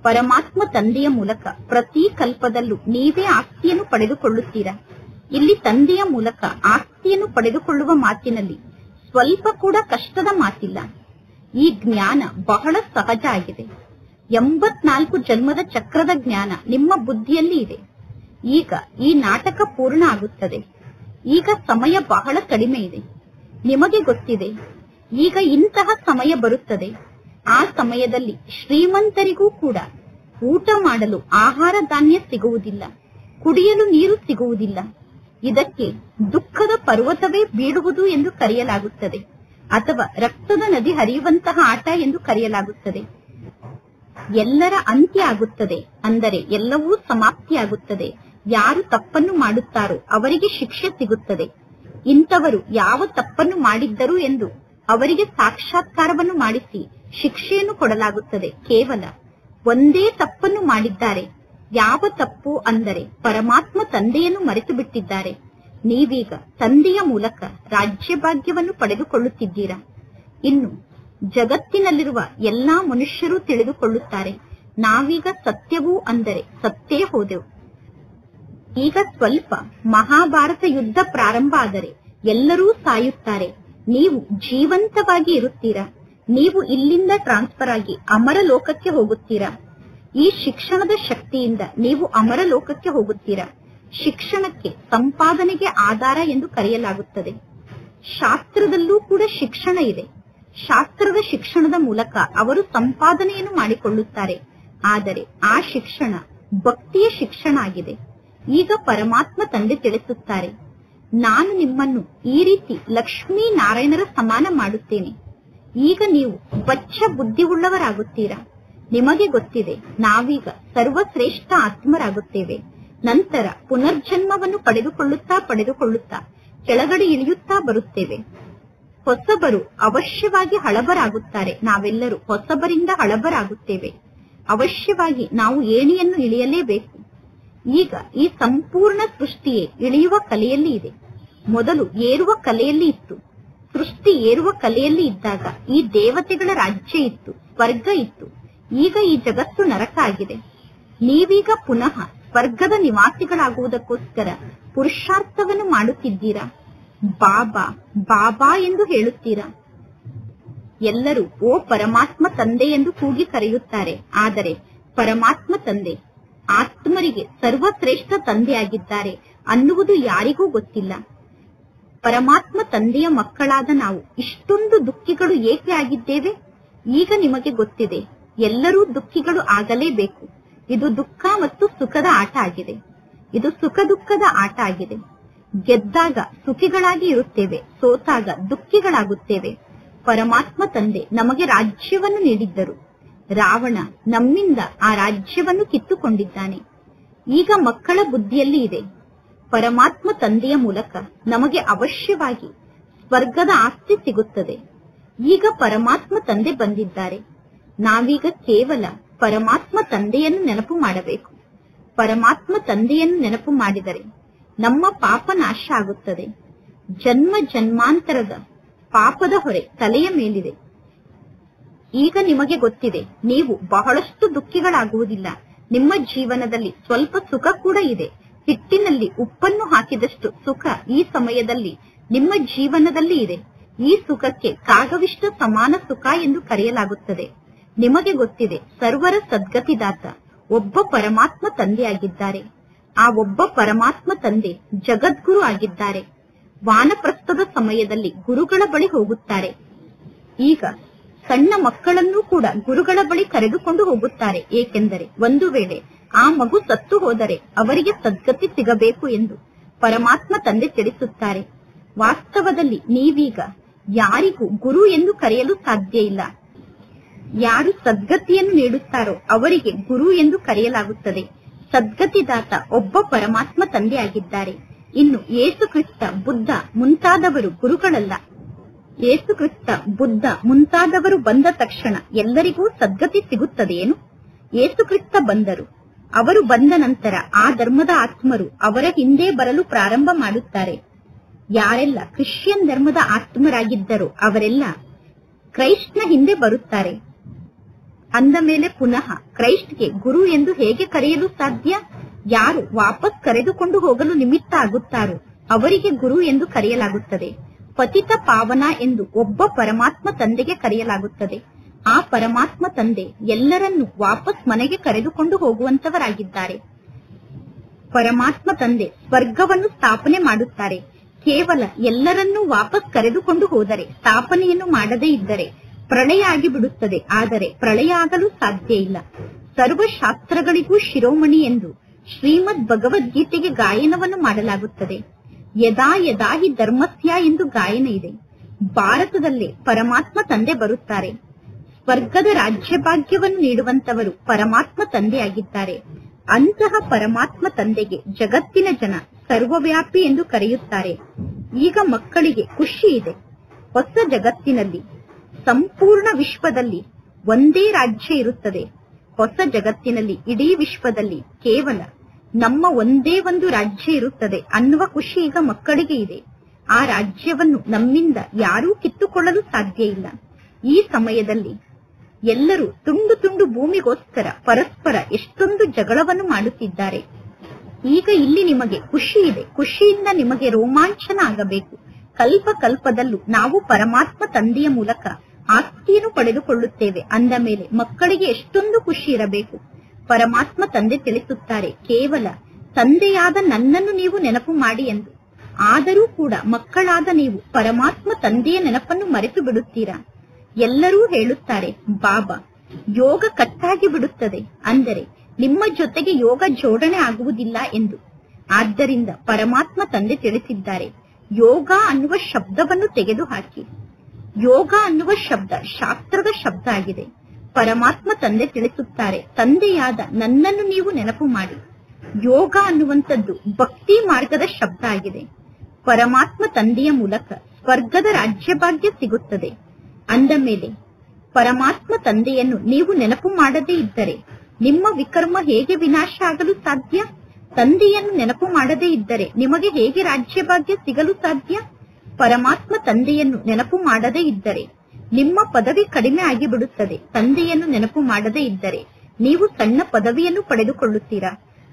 ಪರಮಾತ್ಮ ತಂದೆಯ ಮೂಲಕ ಪ್ರತಿ ಕಲ್ಪದಲ್ಲೂ ನೀವೇ ಆಸ್ತಿಯನ್ನು ಪಡೆದುಕೊಳ್ಳುತ್ತೀರಾ. ಇಲ್ಲಿ ತಂದೆಯ ಮೂಲಕ ಆಸ್ತಿಯನ್ನು ಪಡೆದುಕೊಳ್ಳುವ ಮಾತಿನಲ್ಲಿ ಸ್ವಲ್ಪ ಕೂಡ ಕಷ್ಟದ ಮಾತಿಲ್ಲ. ಈ ಜ್ಞಾನ ಬಹಳ ಸಹಜ ಆಗಿದೆ. 84 ಜನ್ಮದ ಚಕ್ರದ ಜ್ಞಾನ ನಿಮ್ಮ ಬುದ್ಧಿಯಲ್ಲಿ ಇದೆ. ಈಗ ಈ ನಾಟಕ ಪೂರ್ಣ ಆಗುತ್ತದೆ. ಈಗ ಸಮಯ ಬಹಳ ಕಡಿಮೆ ಇದೆ. ನಿಮಗೆ ಗೊತ್ತಿದೆ, ಈಗ ಇಂತಹ ಸಮಯ ಬರುತ್ತದೆ. ಆ ಸಮಯದಲ್ಲಿ ಶ್ರೀಮಂತರಿಗೂ ಕೂಡ ಊಟ ಮಾಡಲು ಆಹಾರ ಧಾನ್ಯ ಸಿಗುವುದಿಲ್ಲ, ಕುಡಿಯಲು ನೀರು ಸಿಗುವುದಿಲ್ಲ. ಇದಕ್ಕೆ ದುಃಖದ ಪರ್ವತವೇ ಬೀಳುವುದು ಎಂದು ಕರೆಯಲಾಗುತ್ತದೆ, ಅಥವಾ ರಕ್ತದ ನದಿ ಹರಿಯುವಂತಹ ಆಟ ಎಂದು ಕರೆಯಲಾಗುತ್ತದೆ. ಎಲ್ಲರ ಅಂತ್ಯ ಆಗುತ್ತದೆ, ಅಂದರೆ ಎಲ್ಲವೂ ಸಮಾಪ್ತಿಯಾಗುತ್ತದೆ. ಯಾರು ತಪ್ಪನ್ನು ಮಾಡುತ್ತಾರೋ ಅವರಿಗೆ ಶಿಕ್ಷೆ ಸಿಗುತ್ತದೆ. ಇಂಥವರು ಯಾವ ತಪ್ಪನ್ನು ಮಾಡಿದ್ದರು ಎಂದು ಅವರಿಗೆ ಸಾಕ್ಷಾತ್ಕಾರವನ್ನು ಮಾಡಿಸಿ ಶಿಕ್ಷೆಯನ್ನು ಕೊಡಲಾಗುತ್ತದೆ. ಕೇವಲ ಒಂದೇ ತಪ್ಪನ್ನು ಮಾಡಿದ್ದಾರೆ. ಯಾವ ತಪ್ಪು ಅಂದರೆ ಪರಮಾತ್ಮ ತಂದೆಯನ್ನು ಮರೆತು ಬಿಟ್ಟಿದ್ದಾರೆ. ನೀವೀಗ ತಂದೆಯ ಮೂಲಕ ರಾಜ್ಯ ಭಾಗ್ಯವನ್ನು ಪಡೆದುಕೊಳ್ಳುತ್ತಿದ್ದೀರಾ. ಇನ್ನು ಜಗತ್ತಿನಲ್ಲಿರುವ ಎಲ್ಲಾ ಮನುಷ್ಯರು ತಿಳಿದುಕೊಳ್ಳುತ್ತಾರೆ, ನಾವೀಗ ಸತ್ಯವೂ ಅಂದರೆ ಸತ್ತೇ ಹೋದೆವು. ಈಗ ಸ್ವಲ್ಪ ಮಹಾಭಾರತ ಯುದ್ಧ ಪ್ರಾರಂಭ ಆದರೆ ಎಲ್ಲರೂ ಸಾಯುತ್ತಾರೆ, ನೀವು ಜೀವಂತವಾಗಿ ಇರುತ್ತೀರಾ. ನೀವು ಇಲ್ಲಿಂದ ಟ್ರಾನ್ಸ್ಫರ್ ಆಗಿ ಅಮರ ಲೋಕಕ್ಕೆ ಹೋಗುತ್ತೀರಾ. ಈ ಶಿಕ್ಷಣದ ಶಕ್ತಿಯಿಂದ ನೀವು ಅಮರ ಲೋಕಕ್ಕೆ ಹೋಗುತ್ತೀರಾ. ಶಿಕ್ಷಣಕ್ಕೆ ಸಂಪಾದನೆಗೆ ಆಧಾರ ಎಂದು ಕರೆಯಲಾಗುತ್ತದೆ. ಶಾಸ್ತ್ರದಲ್ಲೂ ಕೂಡ ಶಿಕ್ಷಣ ಇದೆ. ಶಾಸ್ತ್ರದ ಶಿಕ್ಷಣದ ಮೂಲಕ ಅವರು ಸಂಪಾದನೆಯನ್ನು ಮಾಡಿಕೊಳ್ಳುತ್ತಾರೆ. ಆದರೆ ಆ ಶಿಕ್ಷಣ ಭಕ್ತಿಯ ಶಿಕ್ಷಣ ಆಗಿದೆ. ಈಗ ಪರಮಾತ್ಮ ತಂದೆ ತಿಳಿಸುತ್ತಾರೆ, ನಾನು ನಿಮ್ಮನ್ನು ಈ ರೀತಿ ಲಕ್ಷ್ಮೀ ನಾರಾಯಣರ ಸಮಾನ ಮಾಡುತ್ತೇನೆ. ಈಗ ನೀವು ಬಚ್ಚ ಬುದ್ಧಿವುಳ್ಳವರಾಗುತ್ತೀರಾ. ನಿಮಗೆ ಗೊತ್ತಿದೆ, ನಾವೀಗ ಸರ್ವಶ್ರೇಷ್ಠ ಆತ್ಮರಾಗುತ್ತೇವೆ. ನಂತರ ಪುನರ್ಜನ್ಮವನ್ನು ಪಡೆದುಕೊಳ್ಳುತ್ತಾ ಕೆಳಗಡೆ ಇಳಿಯುತ್ತಾ ಬರುತ್ತೇವೆ. ಹೊಸಬರು ಅವಶ್ಯವಾಗಿ ಹಳಬರಾಗುತ್ತಾರೆ. ನಾವೆಲ್ಲರೂ ಹೊಸಬರಿಂದ ಹಳಬರಾಗುತ್ತೇವೆ. ಅವಶ್ಯವಾಗಿ ನಾವು ಏಣಿಯನ್ನು ಇಳಿಯಲೇಬೇಕು. ಈಗ ಈ ಸಂಪೂರ್ಣ ಸೃಷ್ಟಿಯೇ ಇಳಿಯುವ ಕಲೆಯಲ್ಲಿ ಇದೆ. ಮೊದಲು ಏರುವ ಕಲೆಯಲ್ಲಿ ಇತ್ತು. ಸೃಷ್ಟಿ ಏರುವ ಕಲೆಯಲ್ಲಿ ಇದ್ದಾಗ ಈ ದೇವತೆಗಳ ರಾಜ್ಯ ಇತ್ತು, ಸ್ವರ್ಗ ಇತ್ತು. ಈಗ ಈ ಜಗತ್ತು ನರಕ ಆಗಿದೆ. ನೀವೀಗ ಪುನಃ ಸ್ವರ್ಗದ ನಿವಾಸಿಗಳಾಗುವುದಕ್ಕೋಸ್ಕರ ಪುರುಷಾರ್ಥವನ್ನು ಮಾಡುತ್ತಿದ್ದೀರಾ. ಬಾಬಾ ಬಾಬಾ ಎಂದು ಹೇಳುತ್ತೀರಾ. ಎಲ್ಲರೂ ಓ ಪರಮಾತ್ಮ ತಂದೆ ಎಂದು ಕೂಗಿ ಕರೆಯುತ್ತಾರೆ. ಆದರೆ ಪರಮಾತ್ಮ ತಂದೆ ಆತ್ಮರಿಗೆ ಸರ್ವಶ್ರೇಷ್ಠ ತಂದೆಯಾಗಿದ್ದಾರೆ ಅನ್ನುವುದು ಯಾರಿಗೂ ಗೊತ್ತಿಲ್ಲ. ಪರಮಾತ್ಮ ತಂದೆಯ ಮಕ್ಕಳಾದ ನಾವು ಇಷ್ಟೊಂದು ದುಃಖಿಗಳು ಏಕೆ ಆಗಿದ್ದೇವೆ? ಈಗ ನಿಮಗೆ ಗೊತ್ತಿದೆ, ಎಲ್ಲರೂ ದುಃಖಿಗಳು ಆಗಲೇಬೇಕು. ಇದು ದುಃಖ ಮತ್ತು ಸುಖದ ಆಟ ಆಗಿದೆ. ಇದು ಸುಖ ದುಃಖದ ಆಟ ಆಗಿದೆ. ಗೆದ್ದಾಗ ಸುಖಿಗಳಾಗಿ ಇರುತ್ತೇವೆ, ಸೋತಾಗ ದುಃಖಿಗಳಾಗುತ್ತೇವೆ. ಪರಮಾತ್ಮ ತಂದೆ ನಮಗೆ ರಾಜ್ಯವನ್ನು ನೀಡಿದ್ದರು. ರಾವಣ ನಮ್ಮಿಂದ ಆ ರಾಜ್ಯವನ್ನು ಕಿತ್ತುಕೊಂಡಿದ್ದಾನೆ. ಈಗ ಮಕ್ಕಳ ಬುದ್ಧಿಯಲ್ಲಿ ಇದೆ, ಪರಮಾತ್ಮ ತಂದೆಯ ಮೂಲಕ ನಮಗೆ ಅವಶ್ಯವಾಗಿ ಸ್ವರ್ಗದ ಆಸ್ತಿ ಸಿಗುತ್ತದೆ. ಈಗ ಪರಮಾತ್ಮ ತಂದೆ ಬಂದಿದ್ದಾರೆ. ನಾವೀಗ ಕೇವಲ ಪರಮಾತ್ಮ ತಂದೆಯನ್ನು ನೆನಪು ಮಾಡಬೇಕು. ಪರಮಾತ್ಮ ತಂದೆಯನ್ನು ನೆನಪು ಮಾಡಿದರೆ ನಮ್ಮ ಪಾಪ ನಾಶ ಆಗುತ್ತದೆ. ಜನ್ಮ ಜನ್ಮಾಂತರದ ಪಾಪದ ಹೊರೆ ತಲೆಯ ಮೇಲಿದೆ. ಈಗ ನಿಮಗೆ ಗೊತ್ತಿದೆ, ನೀವು ಬಹಳಷ್ಟು ದುಃಖಿಗಳಾಗುವುದಿಲ್ಲ. ನಿಮ್ಮ ಜೀವನದಲ್ಲಿ ಸ್ವಲ್ಪ ಸುಖ ಕೂಡ ಇದೆ. ಹಿಟ್ಟಿನಲ್ಲಿ ಉಪ್ಪನ್ನು ಹಾಕಿದಷ್ಟು ಸುಖ ಈ ಸಮಯದಲ್ಲಿ ನಿಮ್ಮ ಜೀವನದಲ್ಲಿ ಇದೆ. ಈ ಸುಖಕ್ಕೆ ಕಾಗವಿಷ್ಟ ಸಮಾನ ಸುಖ ಎಂದು ಕರೆಯಲಾಗುತ್ತದೆ. ನಿಮಗೆ ಗೊತ್ತಿದೆ, ಸರ್ವರ ಸದ್ಗತಿದಾತ ಒಬ್ಬ ಪರಮಾತ್ಮ ತಂದೆಯಾಗಿದ್ದಾರೆ. ಆ ಒಬ್ಬ ಪರಮಾತ್ಮ ತಂದೆ ಜಗದ್ಗುರು ಆಗಿದ್ದಾರೆ. ವಾನಪ್ರಸ್ಥದ ಸಮಯದಲ್ಲಿ ಗುರುಗಳ ಬಳಿ ಹೋಗುತ್ತಾರೆ. ಈಗ ಸಣ್ಣ ಮಕ್ಕಳನ್ನೂ ಕೂಡ ಗುರುಗಳ ಬಳಿ ಕರೆದುಕೊಂಡು ಹೋಗುತ್ತಾರೆ. ಏಕೆಂದರೆ ಒಂದು ವೇಳೆ ಆ ಮಗು ಸತ್ತು ಹೋದರೆ ಅವರಿಗೆ ಸದ್ಗತಿ ಸಿಗಬೇಕು ಎಂದು ಪರಮಾತ್ಮ ತಂದೆ ತಿಳಿಸುತ್ತಾರೆ. ವಾಸ್ತವದಲ್ಲಿ ನೀವೀಗ ಯಾರಿಗೂ ಗುರು ಎಂದು ಕರೆಯಲು ಸಾಧ್ಯ ಇಲ್ಲ. ಯಾರು ಸದ್ಗತಿಯನ್ನು ನೀಡುತ್ತಾರೋ ಅವರಿಗೆ ಗುರು ಎಂದು ಕರೆಯಲಾಗುತ್ತದೆ. ಸದ್ಗತಿದಾತ ಒಬ್ಬ ಪರಮಾತ್ಮ ತಂದೆಯಾಗಿದ್ದಾರೆ. ಇನ್ನು ಯೇಸು ಕ್ರಿಸ್ತ, ಬುದ್ಧ ಮುಂತಾದವರು ಗುರುಗಳಲ್ಲ. ಯೇಸು ಕ್ರಿಸ್ತ, ಬುದ್ಧ ಮುಂತಾದವರು ಬಂದ ತಕ್ಷಣ ಎಲ್ಲರಿಗೂ ಸದ್ಗತಿ ಸಿಗುತ್ತದೆಯೇನು? ಯೇಸು ಕ್ರಿಸ್ತ ಬಂದರು. ಅವರು ಬಂದ ನಂತರ ಆ ಧರ್ಮದ ಆತ್ಮರು ಅವರ ಹಿಂದೆ ಬರಲು ಪ್ರಾರಂಭ ಮಾಡುತ್ತಾರೆ. ಯಾರೆಲ್ಲ ಕ್ರಿಶ್ಚಿಯನ್ ಧರ್ಮದ ಆತ್ಮರಾಗಿದ್ದರೋ ಅವರೆಲ್ಲ ಕ್ರೈಸ್ಟ್ನ ಹಿಂದೆ ಬರುತ್ತಾರೆ. ಅಂದ ಮೇಲೆ ಪುನಃ ಕ್ರೈಸ್ಟ್ಗೆ ಗುರು ಎಂದು ಹೇಗೆ ಕರೆಯಲು ಸಾಧ್ಯ? ಯಾರು ವಾಪಸ್ ಕರೆದುಕೊಂಡು ಹೋಗಲು ನಿಮಿತ್ತ ಆಗುತ್ತಾರೋ ಅವರಿಗೆ ಗುರು ಎಂದು ಕರೆಯಲಾಗುತ್ತದೆ. ಪತಿತ ಪಾವನ ಎಂದು ಒಬ್ಬ ಪರಮಾತ್ಮ ತಂದೆಗೆ ಕರೆಯಲಾಗುತ್ತದೆ. ಆ ಪರಮಾತ್ಮ ತಂದೆ ಎಲ್ಲರನ್ನೂ ವಾಪಸ್ ಮನೆಗೆ ಕರೆದುಕೊಂಡು ಹೋಗುವಂತವರಾಗಿದ್ದಾರೆ. ಪರಮಾತ್ಮ ತಂದೆ ಸ್ವರ್ಗವನ್ನು ಸ್ಥಾಪನೆ ಮಾಡುತ್ತಾರೆ. ಕೇವಲ ಎಲ್ಲರನ್ನೂ ವಾಪಸ್ ಕರೆದುಕೊಂಡು ಹೋದರೆ, ಸ್ಥಾಪನೆಯನ್ನು ಮಾಡದೇ ಇದ್ದರೆ ಪ್ರಳಯ ಆಗಿಬಿಡುತ್ತದೆ. ಆದರೆ ಪ್ರಳಯ ಆಗಲು ಸಾಧ್ಯ ಇಲ್ಲ. ಸರ್ವಶಾಸ್ತ್ರಗಳಿಗೂ ಶಿರೋಮಣಿ ಎಂದು ಶ್ರೀಮದ್ ಭಗವದ್ಗೀತೆಗೆ ಗಾಯನವನ್ನು ಮಾಡಲಾಗುತ್ತದೆ. ಯದಾ ಯದಾ ಹಿ ಧರ್ಮಸ್ಯ ಎಂದು ಗಾಯನ ಇದೆ. ಭಾರತದಲ್ಲೇ ಪರಮಾತ್ಮ ತಂದೆ ಬರುತ್ತಾರೆ. ಸ್ವರ್ಗದ ರಾಜ್ಯಭಾಗ್ಯವನ್ನು ನೀಡುವಂತವರು ಪರಮಾತ್ಮ ತಂದೆಯಾಗಿದ್ದಾರೆ. ಅಂತಹ ಪರಮಾತ್ಮ ತಂದೆಗೆ ಜಗತ್ತಿನ ಜನ ಸರ್ವವ್ಯಾಪಿ ಎಂದು ಕರೆಯುತ್ತಾರೆ. ಈಗ ಮಕ್ಕಳಿಗೆ ಖುಷಿ ಇದೆ. ಹೊಸ ಜಗತ್ತಿನಲ್ಲಿ, ಸಂಪೂರ್ಣ ವಿಶ್ವದಲ್ಲಿ ಒಂದೇ ರಾಜ್ಯ ಇರುತ್ತದೆ. ಹೊಸ ಜಗತ್ತಿನಲ್ಲಿ ಇಡೀ ವಿಶ್ವದಲ್ಲಿ ಕೇವಲ ನಮ್ಮ ಒಂದೇ ಒಂದು ರಾಜ್ಯ ಇರುತ್ತದೆ ಅನ್ನುವ ಖುಷಿ ಈಗ ಮಕ್ಕಳಿಗೆ ಇದೆ. ಆ ರಾಜ್ಯವನ್ನು ನಮ್ಮಿಂದ ಯಾರೂ ಕಿತ್ತುಕೊಳ್ಳಲು ಸಾಧ್ಯ ಇಲ್ಲ. ಈ ಸಮಯದಲ್ಲಿ ಎಲ್ಲರೂ ತುಂಡು ತುಂಡು ಭೂಮಿಗೋಸ್ಕರ ಪರಸ್ಪರ ಎಷ್ಟೊಂದು ಜಗಳವನ್ನು ಮಾಡುತ್ತಿದ್ದಾರೆ. ಈಗ ಇಲ್ಲಿ ನಿಮಗೆ ಖುಷಿ ಇದೆ. ಖುಷಿಯಿಂದ ನಿಮಗೆ ರೋಮಾಂಚನ ಆಗಬೇಕು. ಕಲ್ಪ ಕಲ್ಪದಲ್ಲೂ ನಾವು ಪರಮಾತ್ಮ ತಂದೆಯ ಮೂಲಕ ಆಸ್ತಿಯನ್ನು ಪಡೆದುಕೊಳ್ಳುತ್ತೇವೆ ಅಂದ ಮೇಲೆ ಮಕ್ಕಳಿಗೆ ಎಷ್ಟೊಂದು ಖುಷಿ ಇರಬೇಕು. ಪರಮಾತ್ಮ ತಂದೆ ತಿಳಿಸುತ್ತಾರೆ, ಕೇವಲ ತಂದೆಯಾದ ನನ್ನನ್ನು ನೀವು ನೆನಪು ಮಾಡಿ ಎಂದು. ಆದರೂ ಕೂಡ ಮಕ್ಕಳಾದ ನೀವು ಪರಮಾತ್ಮ ತಂದೆಯ ನೆನಪನ್ನು ಮರೆತು ಬಿಡುತ್ತೀರಾ. ಎಲ್ಲರೂ ಹೇಳುತ್ತಾರೆ, ಬಾಬಾ ಯೋಗ ಕಟ್ಟಾಗಿ ಬಿಡುತ್ತದೆ, ಅಂದರೆ ನಿಮ್ಮ ಜೊತೆಗೆ ಯೋಗ ಜೋಡಣೆ ಆಗುವುದಿಲ್ಲ ಎಂದು. ಆದ್ದರಿಂದ ಪರಮಾತ್ಮ ತಂದೆ ತಿಳಿಸಿದ್ದಾರೆ, ಯೋಗ ಅನ್ನುವ ಶಬ್ದವನ್ನು ತೆಗೆದುಹಾಕಿ. ಯೋಗ ಅನ್ನುವ ಶಬ್ದ ಶಾಸ್ತ್ರದ ಶಬ್ದ ಆಗಿದೆ. ಪರಮಾತ್ಮ ತಂದೆ ತಿಳಿಸುತ್ತಾರೆ, ತಂದೆಯಾದ ನನ್ನನ್ನು ನೀವು ನೆನಪು ಮಾಡಿ. ಯೋಗ ಅನ್ನುವಂಥದ್ದು ಭಕ್ತಿ ಮಾರ್ಗದ ಶಬ್ದ ಆಗಿದೆ. ಪರಮಾತ್ಮ ತಂದೆಯ ಮೂಲಕ ಸ್ವರ್ಗದ ರಾಜ್ಯಭಾಗ್ಯ ಸಿಗುತ್ತದೆ. ಅಂದ ಮೇಲೆ ಪರಮಾತ್ಮ ತಂದೆಯನ್ನು ನೀವು ನೆನಪು ಮಾಡದೇ ಇದ್ದರೆ ನಿಮ್ಮ ವಿಕರ್ಮ ಹೇಗೆ ವಿನಾಶ ಆಗಲು ಸಾಧ್ಯ? ತಂದೆಯನ್ನು ನೆನಪು ಮಾಡದೇ ಇದ್ದರೆ ನಿಮಗೆ ಹೇಗೆ ರಾಜ್ಯಭಾಗ್ಯ ಸಿಗಲು ಸಾಧ್ಯ? ಪರಮಾತ್ಮ ತಂದೆಯನ್ನು ನೆನಪು ಮಾಡದೇ ಇದ್ದರೆ ನಿಮ್ಮ ಪದವಿ ಕಡಿಮೆ ಆಗಿಬಿಡುತ್ತದೆ. ತಂದೆಯನ್ನು ನೆನಪು ಮಾಡದೇ ಇದ್ದರೆ ನೀವು ಸಣ್ಣ ಪದವಿಯನ್ನು ಪಡೆದುಕೊಳ್ಳುತ್ತೀರಾ.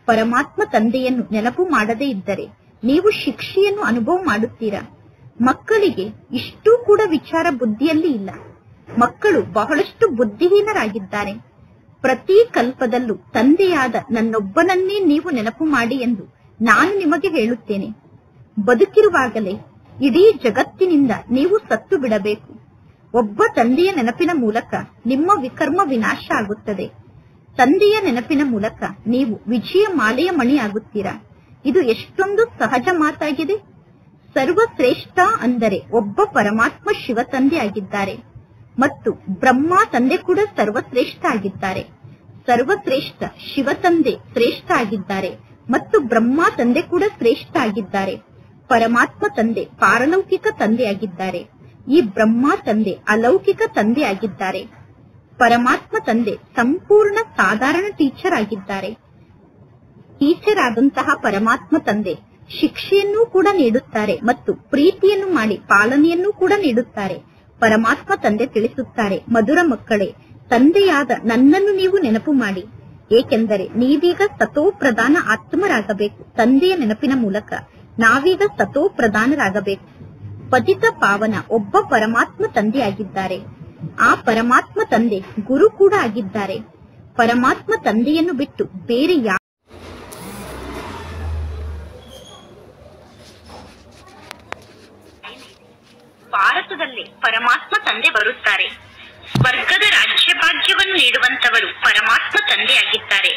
ಪರಮಾತ್ಮ ತಂದೆಯನ್ನು ನೆನಪು ಮಾಡದೇ ಇದ್ದರೆ ನೀವು ಶಿಕ್ಷೆಯನ್ನು ಅನುಭವ ಮಾಡುತ್ತೀರಾ. ಮಕ್ಕಳಿಗೆ ಇಷ್ಟೂ ಕೂಡ ವಿಚಾರ ಬುದ್ಧಿಯಲ್ಲಿ ಇಲ್ಲ. ಮಕ್ಕಳು ಬಹಳಷ್ಟು ಬುದ್ಧಿಹೀನರಾಗಿದ್ದಾರೆ. ಪ್ರತಿ ಕಲ್ಪದಲ್ಲೂ ತಂದೆಯಾದ ನನ್ನೊಬ್ಬನನ್ನೇ ನೀವು ನೆನಪು ಮಾಡಿ ಎಂದು ನಾನು ನಿಮಗೆ ಹೇಳುತ್ತೇನೆ. ಬದುಕಿರುವಾಗಲೇ ಇಡೀ ಜಗತ್ತಿನಿಂದ ನೀವು ಸತ್ತು ಬಿಡಬೇಕು. ಒಬ್ಬ ತಂದೆಯ ನೆನಪಿನ ಮೂಲಕ ನಿಮ್ಮ ವಿಕರ್ಮ ವಿನಾಶ ಆಗುತ್ತದೆ. ತಂದೆಯ ನೆನಪಿನ ಮೂಲಕ ನೀವು ವಿಜಯ ಮಾಲೆಯ ಮಣಿ ಆಗುತ್ತೀರಾ. ಇದು ಎಷ್ಟೊಂದು ಸಹಜ ಮಾತಾಗಿದೆ. ಸರ್ವಶ್ರೇಷ್ಠ ಅಂದರೆ ಒಬ್ಬ ಪರಮಾತ್ಮ ಶಿವ ತಂದೆ ಆಗಿದ್ದಾರೆ ಮತ್ತು ಬ್ರಹ್ಮ ತಂದೆ ಕೂಡ ಸರ್ವಶ್ರೇಷ್ಠ ಆಗಿದ್ದಾರೆ. ಸರ್ವಶ್ರೇಷ್ಠ ಶಿವ ತಂದೆ ಶ್ರೇಷ್ಠ ಆಗಿದ್ದಾರೆ ಮತ್ತು ಬ್ರಹ್ಮ ತಂದೆ ಕೂಡ ಶ್ರೇಷ್ಠ ಆಗಿದ್ದಾರೆ. ಪರಮಾತ್ಮ ತಂದೆ ಪಾರಲೌಕಿಕ ತಂದೆಯಾಗಿದ್ದಾರೆ. ಈ ಬ್ರಹ್ಮ ತಂದೆ ಅಲೌಕಿಕ ತಂದೆ ಆಗಿದ್ದಾರೆ. ಪರಮಾತ್ಮ ತಂದೆ ಸಂಪೂರ್ಣ ಸಾಧಾರಣ ಟೀಚರ್ ಆಗಿದ್ದಾರೆ. ಟೀಚರ್ ಆದಂತಹ ಪರಮಾತ್ಮ ತಂದೆ ಶಿಕ್ಷೆಯನ್ನೂ ಕೂಡ ನೀಡುತ್ತಾರೆ ಮತ್ತು ಪ್ರೀತಿಯನ್ನು ಮಾಡಿ ಪಾಲನೆಯನ್ನೂ ಕೂಡ ನೀಡುತ್ತಾರೆ. ಪರಮಾತ್ಮ ತಂದೆ ತಿಳಿಸುತ್ತಾರೆ, ಮಧುರ ಮಕ್ಕಳೇ, ತಂದೆಯಾದ ನನ್ನನ್ನು ನೀವು ನೆನಪು ಮಾಡಿ, ಏಕೆಂದರೆ ನೀವೀಗ ಸತೋ ಪ್ರಧಾನ ಆತ್ಮರಾಗಬೇಕು. ತಂದೆಯ ನೆನಪಿನ ಮೂಲಕ ನಾವೀಗ ಸತೋ ಪ್ರಧಾನರಾಗಬೇಕು. ಪತಿತ ಪಾವನ ಒಬ್ಬ ಪರಮಾತ್ಮ ತಂದೆಯಾಗಿದ್ದಾರೆ. ಆ ಪರಮಾತ್ಮ ತಂದೆ ಗುರು ಕೂಡ ಆಗಿದ್ದಾರೆ. ಪರಮಾತ್ಮ ತಂದೆಯನ್ನು ಬಿಟ್ಟು ಬೇರೆ ಭಾರತದಲ್ಲಿ ಪರಮಾತ್ಮ ತಂದೆ ಬರುತ್ತಾರೆ. ಸ್ವರ್ಗದ ರಾಜ್ಯ ಭಾಗ್ಯವನ್ನು ನೀಡುವಂತವರು ಪರಮಾತ್ಮ ತಂದೆಯಾಗಿದ್ದಾರೆ.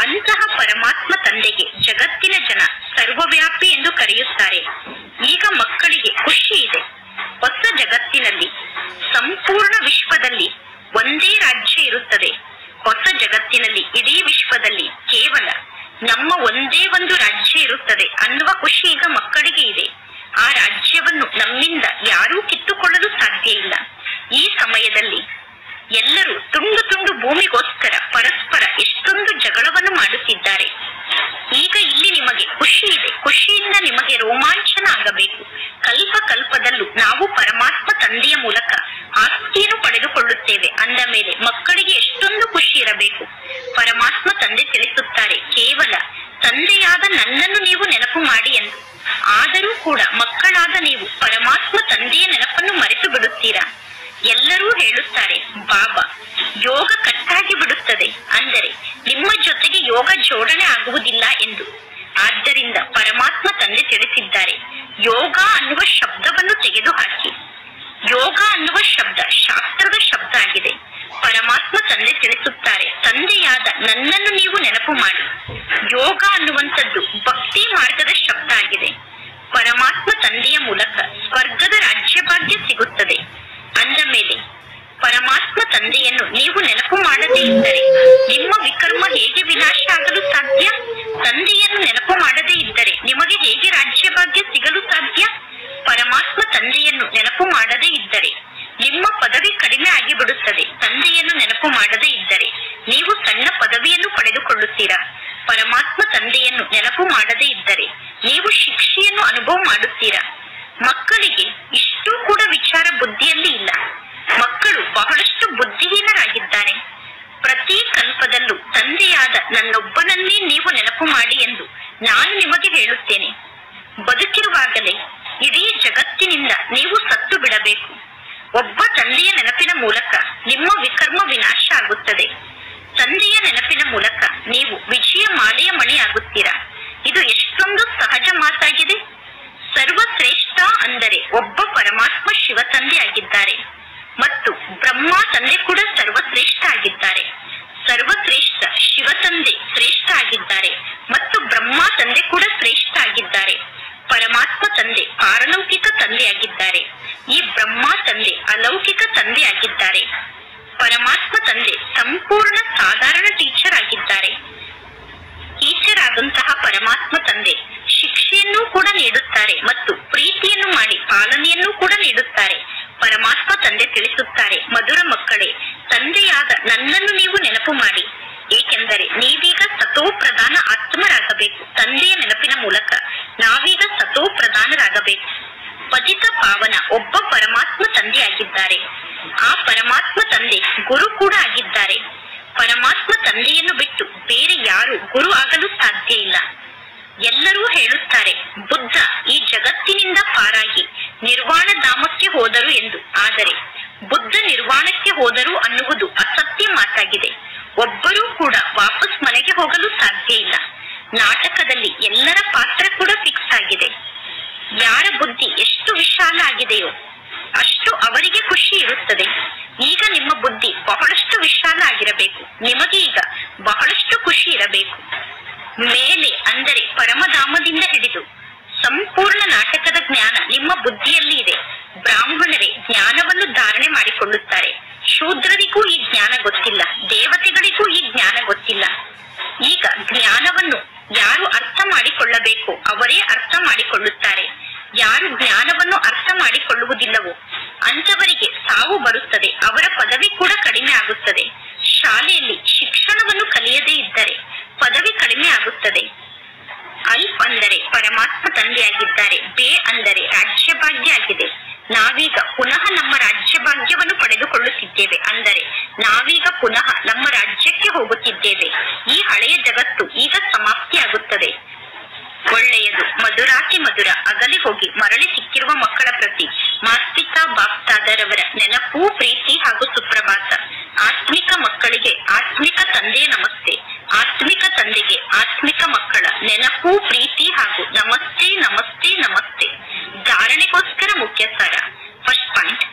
ಅಂತಹ ಪರಮಾತ್ಮ ತಂದೆಗೆ ಜಗತ್ತಿನ ಜನ ಸರ್ವವ್ಯಾಪಿ ಎಂದು ಕರೆಯುತ್ತಾರೆ. ಈಗ ಮಕ್ಕಳಿಗೆ ಖುಷಿ ಇದೆ. ಹೊಸ ಜಗತ್ತಿನಲ್ಲಿ ಸಂಪೂರ್ಣ ವಿಶ್ವದಲ್ಲಿ ಒಂದೇ ರಾಜ್ಯ ಇರುತ್ತದೆ. ಹೊಸ ಜಗತ್ತಿನಲ್ಲಿ ಇಡೀ ವಿಶ್ವದಲ್ಲಿ ಕೇವಲ ನಮ್ಮ ಒಂದೇ ಒಂದು ರಾಜ್ಯ ಇರುತ್ತದೆ ಅನ್ನುವ ಖುಷಿ ಈಗ ಮಕ್ಕಳಿಗೆ ಇದೆ. ಆ ರಾಜ್ಯವನ್ನು ನಮ್ಮಿಂದ ಯಾರೂ ಕಿತ್ತುಕೊಳ್ಳಲು ಸಾಧ್ಯ ಇಲ್ಲ. ಈ ಸಮಯದಲ್ಲಿ ಎಲ್ಲರೂ ತುಂಡು ತುಂಡು ಭೂಮಿಗೋಸ್ಕರ ಪರಸ್ಪರ ಎಷ್ಟೊಂದು ಜಗಳವನ್ನು ಮಾಡುತ್ತಿದ್ದಾರೆ. ಈಗ ಇಲ್ಲಿ ನಿಮಗೆ ಖುಷಿ ಇದೆ. ಖುಷಿಯಿಂದ ನಿಮಗೆ ರೋಮಾಂಚನ ಆಗಬೇಕು. ಕಲ್ಪ ಕಲ್ಪದಲ್ಲೂ ನಾವು ಪರಮಾತ್ಮ ತಂದೆಯ ಮೂಲಕ ಆಸ್ತಿಯನ್ನು ಪಡೆದುಕೊಳ್ಳುತ್ತೇವೆ ಅಂದ ಮೇಲೆ ಮಕ್ಕಳಿಗೆ ಎಷ್ಟೊಂದು ಖುಷಿ ಇರಬೇಕು. ಪರಮಾತ್ಮ ತಂದೆ ತಿಳಿಸುತ್ತಾರೆ, ಕೇವಲ ತಂದೆಯಾದ ನನ್ನನ್ನು ನೀವು ನೆನಪು ಮಾಡಿ ಎಂದು. ಆದರೂ ಕೂಡ ಮಕ್ಕಳಾದ ನೀವು ಪರಮಾತ್ಮ ತಂದೆಯ ನೆನಪನ್ನು ಮರೆತು ಬಿಡುತ್ತೀರಾ. ಎಲ್ಲರೂ ಹೇಳುತ್ತಾರೆ, ಬಾಬಾ ಯೋಗ ಕಟ್ಟಾಗಿ ಬಿಡುತ್ತದೆ, ಅಂದರೆ ನಿಮ್ಮ ಜೊತೆಗೆ ಯೋಗ ಜೋಡಣೆ ಆಗುವುದಿಲ್ಲ ಎಂದು. ಆದ್ದರಿಂದ ಪರಮಾತ್ಮ ತಂದೆ ತಿಳಿಸಿದ್ದಾರೆ, ಯೋಗ ಅನ್ನುವ ಶಬ್ದವನ್ನು ತೆಗೆದುಹಾಕಿ. ಯೋಗ ಅನ್ನುವ ಶಬ್ದ ಶಾಸ್ತ್ರದ ಶಬ್ದ ಆಗಿದೆ. ಪರಮಾತ್ಮ ತಂದೆ ತಿಳಿಸುತ್ತಾರೆ, ತಂದೆಯಾದ ನನ್ನನ್ನು ನೀವು ನೆನಪು ಮಾಡಿ. ಯೋಗ ಅನ್ನುವಂಥದ್ದು ಭಕ್ತಿ ಮಾರ್ಗದ ಶಬ್ದ ಆಗಿದೆ. ಪರಮಾತ್ಮ ತಂದೆಯ ಮೂಲಕ ಸ್ವರ್ಗದ ರಾಜ್ಯ ಭಾಗ್ಯ ಸಿಗುತ್ತದೆ. ಅಂದ ಮೇಲೆ ಪರಮಾತ್ಮ ತಂದೆಯನ್ನು ನೀವು ನೆನಪು ಮಾಡದೇ ಇದ್ದರೆ ನಿಮ್ಮ ವಿಕರ್ಮ ಹೇಗೆ ವಿನಾಶ ಆಗಲು ಸಾಧ್ಯ? ತಂದೆಯನ್ನು ನೆನಪು ಮಾಡದೇ ಇದ್ದರೆ ನಿಮಗೆ ಹೇಗೆ ರಾಜ್ಯ ಭಾಗ್ಯ ಸಿಗಲು ಸಾಧ್ಯ? ಪರಮಾತ್ಮ ತಂದೆಯನ್ನು ನೆನಪು ಮಾಡದೇ ಇದ್ದರೆ ನಿಮ್ಮ ಪದವಿ ಕಡಿಮೆ ಆಗಿಬಿಡುತ್ತದೆ. ತಂದೆಯನ್ನು ನೆನಪು ಮಾಡದೇ ಇದ್ದರೆ ನೀವು ಸಣ್ಣ ಪದವಿಯನ್ನು ಪಡೆದುಕೊಳ್ಳುತ್ತೀರಾ. ಪರಮಾತ್ಮ ತಂದೆಯನ್ನು ನೆನಪು ಮಾಡದೇ ಇದ್ದರೆ ನೀವು ಶಿಕ್ಷೆಯನ್ನು ಅನುಭವ ಮಾಡುತ್ತೀರಾ. ಮಕ್ಕಳಿಗೆ ಇಷ್ಟೂ ಕೂಡ ವಿಚಾರ ಬುದ್ಧಿಯಲ್ಲಿ ಇಲ್ಲ. ಮಕ್ಕಳು ಬಹಳಷ್ಟು ಬುದ್ಧಿಹೀನರಾಗಿದ್ದಾರೆ. ಪ್ರತಿ ಕಲ್ಪದಲ್ಲೂ ತಂದೆಯಾದ ನನ್ನೊಬ್ಬನನ್ನೇ ನೀವು ನೆನಪು ಮಾಡಿ ಎಂದು ನಾನು ನಿಮಗೆ ಹೇಳುತ್ತೇನೆ. ಬದುಕಿರುವಾಗಲೇ ಇಡೀ ಜಗತ್ತಿನಿಂದ ನೀವು ಸತ್ತು ಬಿಡಬೇಕು. ಒಬ್ಬ ತಂದೆಯ ನೆನಪಿನ ಮೂಲಕ ನಿಮ್ಮ ವಿಕರ್ಮ ವಿನಾಶ ಆಗುತ್ತದೆ. ತಂದೆಯ ನೆನಪಿನ ಮೂಲಕ ನೀವು ವಿಜಯ ಮಾಲೆಯ ಮಣಿ ಆಗುತ್ತೀರಾ. ಇದು ಎಷ್ಟೊಂದು ಸಹಜ ಮಾತಾಗಿದೆ. ಸರ್ವಶ್ರೇಷ್ಠ ಅಂದರೆ ಒಬ್ಬ ಪರಮಾತ್ಮ ಶಿವ ತಂದೆ ಆಗಿದ್ದಾರೆ ಮತ್ತು ಬ್ರಹ್ಮ ತಂದೆ ಕೂಡ ಸರ್ವಶ್ರೇಷ್ಠ ಆಗಿದ್ದಾರೆ. ಸರ್ವಶ್ರೇಷ್ಠ ಶಿವ ತಂದೆ ಶ್ರೇಷ್ಠ ಆಗಿದ್ದಾರೆ ಮತ್ತು ಬ್ರಹ್ಮ ತಂದೆ ಕೂಡ ಶ್ರೇಷ್ಠ ಆಗಿದ್ದಾರೆ. ಪರಮಾತ್ಮ ತಂದೆ ಪಾರಲೌಕಿಕ ತಂದೆಯಾಗಿದ್ದಾರೆ. ಈ ಬ್ರಹ್ಮ ತಂದೆ ಅಲೌಕಿಕ ತಂದೆಯಾಗಿದ್ದಾರೆ. ಪರಮಾತ್ಮ ತಂದೆ ಸಂಪೂರ್ಣ ಸಾಧಾರಣ ಟೀಚರ್ ಆಗಿದ್ದಾರೆ. ಟೀಚರ್ ಆದಂತಹ ಪರಮಾತ್ಮ ತಂದೆ ಶಿಕ್ಷೆಯನ್ನು ಕೂಡ ನೀಡುತ್ತಾರೆ ಮತ್ತು ಪ್ರೀತಿಯನ್ನು ಮಾಡಿ ಪಾಲನೆಯನ್ನು ಕೂಡ ನೀಡುತ್ತಾರೆ. ಪರಮಾತ್ಮ ತಂದೆ ತಿಳಿಸುತ್ತಾರೆ, ಮಧುರ ಮಕ್ಕಳೇ, ತಂದೆಯಾದ ನನ್ನನ್ನು ನೀವು ನೆನಪು ಮಾಡಿ, ಏಕೆಂದರೆ ನೀವೀಗ ಸತೋ ಪ್ರಧಾನ ಆತ್ಮರಾಗಬೇಕು. ತಂದೆಯ ನೆನಪಿನ ಮೂಲಕ ನಾವೀಗ ಸತೋ ಪ್ರಧಾನರಾಗಬೇಕು. ಪತಿತ ಪಾವನ ಒಬ್ಬ ಪರಮಾತ್ಮ ತಂದೆಯಾಗಿದ್ದಾರೆ. ಆ ಪರಮಾತ್ಮ ತಂದೆ ಗುರು ಕೂಡ ಆಗಿದ್ದಾರೆ. ಪರಮಾತ್ಮ ತಂದೆಯನ್ನು ಬಿಟ್ಟು ಬೇರೆ ಯಾರು ಗುರು ಆಗಲು ಸಾಧ್ಯ ಇಲ್ಲ. ಎಲ್ಲರೂ ಹೇಳುತ್ತಾರೆ, ಬುದ್ಧ ಈ ಜಗತ್ತಿನಿಂದ ಪಾರಾಗಿ ನಿರ್ವಾಣ ಧಾಮಕ್ಕೆ ಹೋದರು ಎಂದು. ಆದರೆ ಬುದ್ಧ ನಿರ್ವಾಣಕ್ಕೆ ಹೋದರು ಅನ್ನುವುದು ಅಸತ್ಯ ಮಾತಾಗಿದೆ. ಒಬ್ಬರೂ ಕೂಡ ವಾಪಸ್ ಮನೆಗೆ ಹೋಗಲು ಸಾಧ್ಯ ಇಲ್ಲ. ನಾಟಕದಲ್ಲಿ ಎಲ್ಲರ ಪಾತ್ರ ಕೂಡ ಫಿಕ್ಸ್ ಆಗಿದೆ. ಯಾರ ಬುದ್ಧಿ ಎಷ್ಟು ವಿಶಾಲ ಆಗಿದೆಯೋ ಅಷ್ಟು ಅವರಿಗೆ ಖುಷಿ ಇರುತ್ತದೆ. ಈಗ ನಿಮ್ಮ ಬುದ್ಧಿ ಬಹಳಷ್ಟು ವಿಶಾಲ ಆಗಿರಬೇಕು. ನಿಮಗೆ ಈಗ ಬಹಳಷ್ಟು ಖುಷಿ ಇರಬೇಕು. ಮೇಲೆ ಅಂದರೆ ಪರಮಧಾಮದಿಂದ ಹಿಡಿದು ಸಂಪೂರ್ಣ ನಾಟಕದ ಜ್ಞಾನ ನಿಮ್ಮ ಬುದ್ಧಿಯಲ್ಲಿ ಇದೆ. ಬ್ರಾಹ್ಮಣರೇ ಜ್ಞಾನವನ್ನು ಧಾರಣೆ ಮಾಡಿಕೊಳ್ಳುತ್ತಾರೆ. ಶೂದ್ರರಿಗೂ ಈ ಜ್ಞಾನ ಗೊತ್ತಿಲ್ಲ, ದೇವತೆಗಳಿಗೂ ಈ ಜ್ಞಾನ ಗೊತ್ತಿಲ್ಲ. ಈಗ ಜ್ಞಾನವನ್ನು ಯಾರು ಅರ್ಥ ಮಾಡಿಕೊಳ್ಳಬೇಕು ಅವರೇ ಅರ್ಥ ಮಾಡಿಕೊಳ್ಳುತ್ತಾರೆ. ಯಾರು ಜ್ಞಾನವನ್ನು ಅರ್ಥ ಮಾಡಿಕೊಳ್ಳುವುದಿಲ್ಲವೋ ಅಂತವರಿಗೆ ಸಾವು ಬರುತ್ತದೆ. ಅವರ ಪದವಿ ಕೂಡ ಕಡಿಮೆ ಆಗುತ್ತದೆ. ಶಾಲೆಯಲ್ಲಿ ಶಿಕ್ಷಣವನ್ನು ಕಲಿಯದೇ ಇದ್ದರೆ ಪದವಿ ಕಡಿಮೆ ಆಗುತ್ತದೆ. ಅಲ್ಫ್ ಅಂದರೆ ಪರಮಾತ್ಮ ತಂದೆಯಾಗಿದ್ದಾರೆ. ಬೇ ಅಂದರೆ ರಾಜ್ಯಭಾಗ್ಯ ಆಗಿದೆ. ನಾವೀಗ ಪುನಃ ನಮ್ಮ ರಾಜ್ಯಭಾಗ್ಯವನ್ನು ಪಡೆದುಕೊಳ್ಳುತ್ತಿದ್ದೇವೆ. ಅಂದರೆ ನಾವೀಗ ಪುನಃ ನಮ್ಮ ರಾಜ್ಯಕ್ಕೆ ಹೋಗುತ್ತಿದ್ದೇವೆ. ಈ ಹಳೆಯ ಜಗತ್ತು ಈಗ ಸಮಾಪ್ತಿಯಾಗುತ್ತದೆ. ಒಳ್ಳೆಯದು. ಮಧುರಾತಿ ಮಧುರ ಅಗಲಿ ಹೋಗಿ ಮರಳಿ ಸಿಕ್ಕಿರುವ ಮಕ್ಕಳ ಪ್ರತಿ ಮಾಸ್ಪಿತಾ ಬಾಪ್ತಾದರವರ ನೆನಪು, ಪ್ರೀತಿ ಹಾಗೂ ಸುಪ್ರಭಾತ. ಆತ್ಮಿಕ ಮಕ್ಕಳಿಗೆ ಆತ್ಮಿಕ ತಂದೆಯ ನಮಸ್ತೆ. ಆತ್ಮಿಕ ತಂದೆಗೆ ಆತ್ಮಿಕ ಮಕ್ಕಳ ನೆನಪು, ಪ್ರೀತಿ ಹಾಗೂ ನಮಸ್ತೆ ನಮಸ್ತೆ ನಮಸ್ತೆ. ಧಾರಣೆಗೋಸ್ಕರ ಮುಖ್ಯ ಸಾರ. ಫಸ್ಟ್ ಪಾಯಿಂಟ್,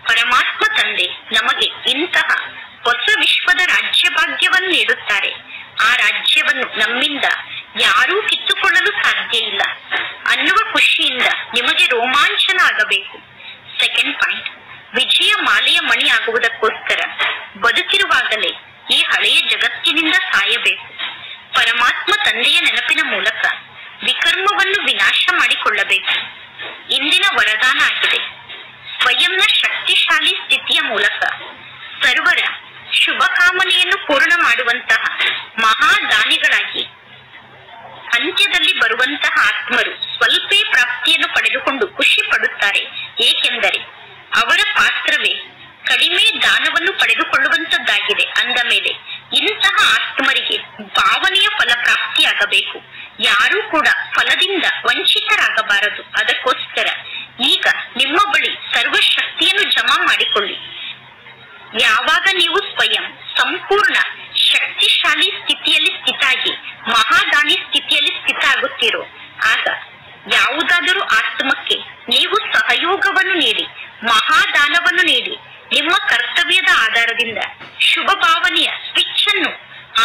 ಪರಮಾತ್ಮ ತಂದೆ ನಮಗೆ ಇಂತಹ ಹೊಸ ವಿಶ್ವದ ರಾಜ್ಯಭಾಗ್ಯವನ್ನು ನೀಡುತ್ತಾರೆ. ಆ ರಾಜ್ಯವನ್ನು ನಮ್ಮಿಂದ ಯಾರೂ ಕಿತ್ತುಕೊಳ್ಳಲು ಸಾಧ್ಯ ಇಲ್ಲ ಅನ್ನುವ ಖುಷಿಯಿಂದ ನಿಮಗೆ ರೋಮಾಂಚನ ಆಗಬೇಕು. ಸೆಕೆಂಡ್ ಪಾಯಿಂಟ್, ವಿಜಯ ಮಾಲೆಯ ಮಣಿ ಆಗುವುದಕ್ಕೋಸ್ಕರ ಬದುಕಿರುವಾಗಲೇ ಈ ಹಳೆಯ ಜಗತ್ತಿನಿಂದ ಸಾಯಬೇಕು. ಪರಮಾತ್ಮ ತಂದೆಯ ನೆನಪಿನ ಮೂಲಕ ವಿಕರ್ಮವನ್ನು ವಿನಾಶ ಮಾಡಿಕೊಳ್ಳಬೇಕು. ಇಂದಿನ ವರದಾನ ಆಗಿದೆ. ಸ್ವಯಂನ ಶಕ್ತಿಶಾಲಿ ಸ್ಥಿತಿಯ ಮೂಲಕ ಸರ್ವರ ಶುಭ ಕಾಮನೆಯನ್ನು ಪೂರ್ಣ ಮಾಡುವಂತಹ ಮಹಾದಾನಿಗಳಾಗಿ ಅಂತ್ಯದಲ್ಲಿ ಬರುವಂತಹ ಆತ್ಮರು ಸ್ವಲ್ಪೇ ಪ್ರಾಪ್ತಿಯನ್ನು ಪಡೆದುಕೊಂಡು ಖುಷಿ ಪಡುತ್ತಾರೆ. ಏಕೆಂದರೆ ಅವರ ಪಾತ್ರವೇ ಕಡಿಮೆ ದಾನವನ್ನು ಪಡೆದುಕೊಳ್ಳುವಂತದ್ದಾಗಿದೆ. ಅಂದ ಮೇಲೆ ಇಂತಹ ಆತ್ಮರಿಗೆ ಭಾವನೆಯ ಫಲ ಪ್ರಾಪ್ತಿಯಾಗಬೇಕು. ಯಾರೂ ಕೂಡ ಫಲದಿಂದ ವಂಚಿತರಾಗಬಾರದು. ಅದಕ್ಕೋಸ್ಕರ ಈಗ ನಿಮ್ಮ ಬಳಿ ಸರ್ವಶಕ್ತಿಯನ್ನು ಜಮಾ ಮಾಡಿಕೊಳ್ಳಿ. ಯಾವಾಗ ನೀವು ಸ್ವಯಂ ಸಂಪೂರ್ಣ ಶಕ್ತಿಶಾಲಿ ಸ್ಥಿತಿಯಲ್ಲಿ ಸ್ಥಿತಾಗಿ ಮಹಾದಾನಿ ಸ್ಥಿತಿಯಲ್ಲಿ ಸ್ಥಿತ ಆಗುತ್ತೀರೋ ಆಗ ಯಾವುದಾದರೂ ಆತ್ಮಕ್ಕೆ ನೀವು ಸಹಯೋಗವನ್ನು ನೀಡಿ, ಮಹಾದಾನವನ್ನು ನೀಡಿ, ನಿಮ್ಮ ಕರ್ತವ್ಯದ ಆಧಾರದಿಂದ ಶುಭ ಭಾವನೆಯ ಸ್ವಿಚ್ ಅನ್ನು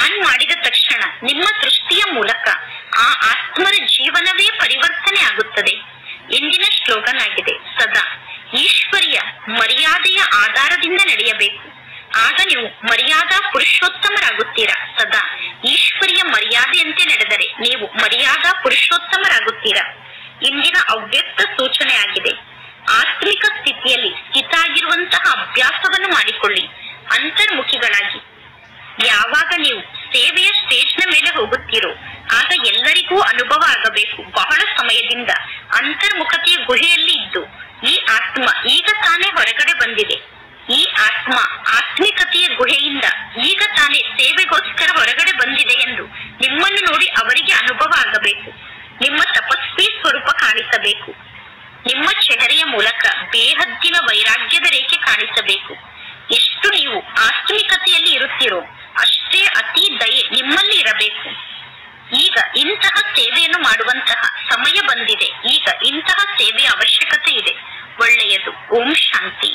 ಆನ್ ಮಾಡಿದ ತಕ್ಷಣ ನಿಮ್ಮ ದೃಷ್ಟಿಯ ಮೂಲಕ ಆ ಆತ್ಮರ ಜೀವನವೇ ಪರಿವರ್ತನೆ ಆಗುತ್ತದೆ. ಇಂದಿನ ಸ್ಲೋಗನ್ ಆಗಿದೆ, ಸದಾ ಈಶ್ವರಿಯ ಮರ್ಯಾದೆಯ ಆಧಾರದಿಂದ ನಡೆಯಬೇಕು. ಆಗ ನೀವು ಮರ್ಯಾದಾ ಪುರುಷೋತ್ತಮರಾಗುತ್ತೀರಾ. ಸದಾ ಈಶ್ವರಿಯ ಮರ್ಯಾದೆಯಂತೆ ನಡೆದರೆ ನೀವು ಮರ್ಯಾದಾ ಪುರುಷೋತ್ತಮರಾಗುತ್ತೀರಾ. ಇಂದಿನ ಅವ್ಯಕ್ತ ಸೂಚನೆ ಆಗಿದೆ. ಆತ್ಮಿಕ ಸ್ಥಿತಿಯಲ್ಲಿ ಸ್ಥಿತ ಆಗಿರುವಂತಹ ಅಭ್ಯಾಸವನ್ನು ಮಾಡಿಕೊಳ್ಳಿ. ಅಂತರ್ಮುಖಿಗಳಾಗಿ ಯಾವಾಗ ನೀವು ಸೇವೆಯ ಸ್ಟೇಜ್ನ ಮೇಲೆ ಹೋಗುತ್ತೀರೋ ಆಗ ಎಲ್ಲರಿಗೂ ಅನುಭವ ಆಗಬೇಕು. ಬಹಳ ಸಮಯದಿಂದ ಅಂತರ್ಮುಖತೆಯ ಗುಹೆಯಲ್ಲಿ ಇದ್ದು ಈ ಆತ್ಮ ಈಗ ತಾನೇ ಹೊರಗಡೆ ಬಂದಿದೆ. ಈ ಆತ್ಮ ಆತ್ಮಿಕತೆಯ ಗುಹೆಯಿಂದ ಈಗ ತಾನೇ ಸೇವೆಗೋಸ್ಕರ ಹೊರಗಡೆ ಬಂದಿದೆ ಎಂದು ನಿಮ್ಮನ್ನು ನೋಡಿ ಅವರಿಗೆ ಅನುಭವ ಆಗಬೇಕು. ನಿಮ್ಮ ತಪಸ್ವಿ ಸ್ವರೂಪ ಕಾಣಿಸಬೇಕು. ನಿಮ್ಮ ಚೆಹರೆಯ ಮೂಲಕ ಬೇಹದ್ದಿನ ವೈರಾಗ್ಯದ ರೇಖೆ ಕಾಣಿಸಬೇಕು. ಎಷ್ಟು ನೀವು ಆತ್ಮಿಕತೆಯಲ್ಲಿ ಇರುತ್ತೀರೋ ಅಷ್ಟೇ ಅತಿ ದಯೆ ನಿಮ್ಮಲ್ಲಿ ಇರಬೇಕು. ಈಗ ಇಂತಹ ಸೇವೆಯನ್ನು ಮಾಡುವಂತಹ ಸಮಯ ಬಂದಿದೆ. ಈಗ ಇಂತಹ ಸೇವೆಯ ಅವಶ್ಯಕತೆ ಇದೆ. ಒಳ್ಳೆಯದು. ಓಂ ಶಾಂತಿ.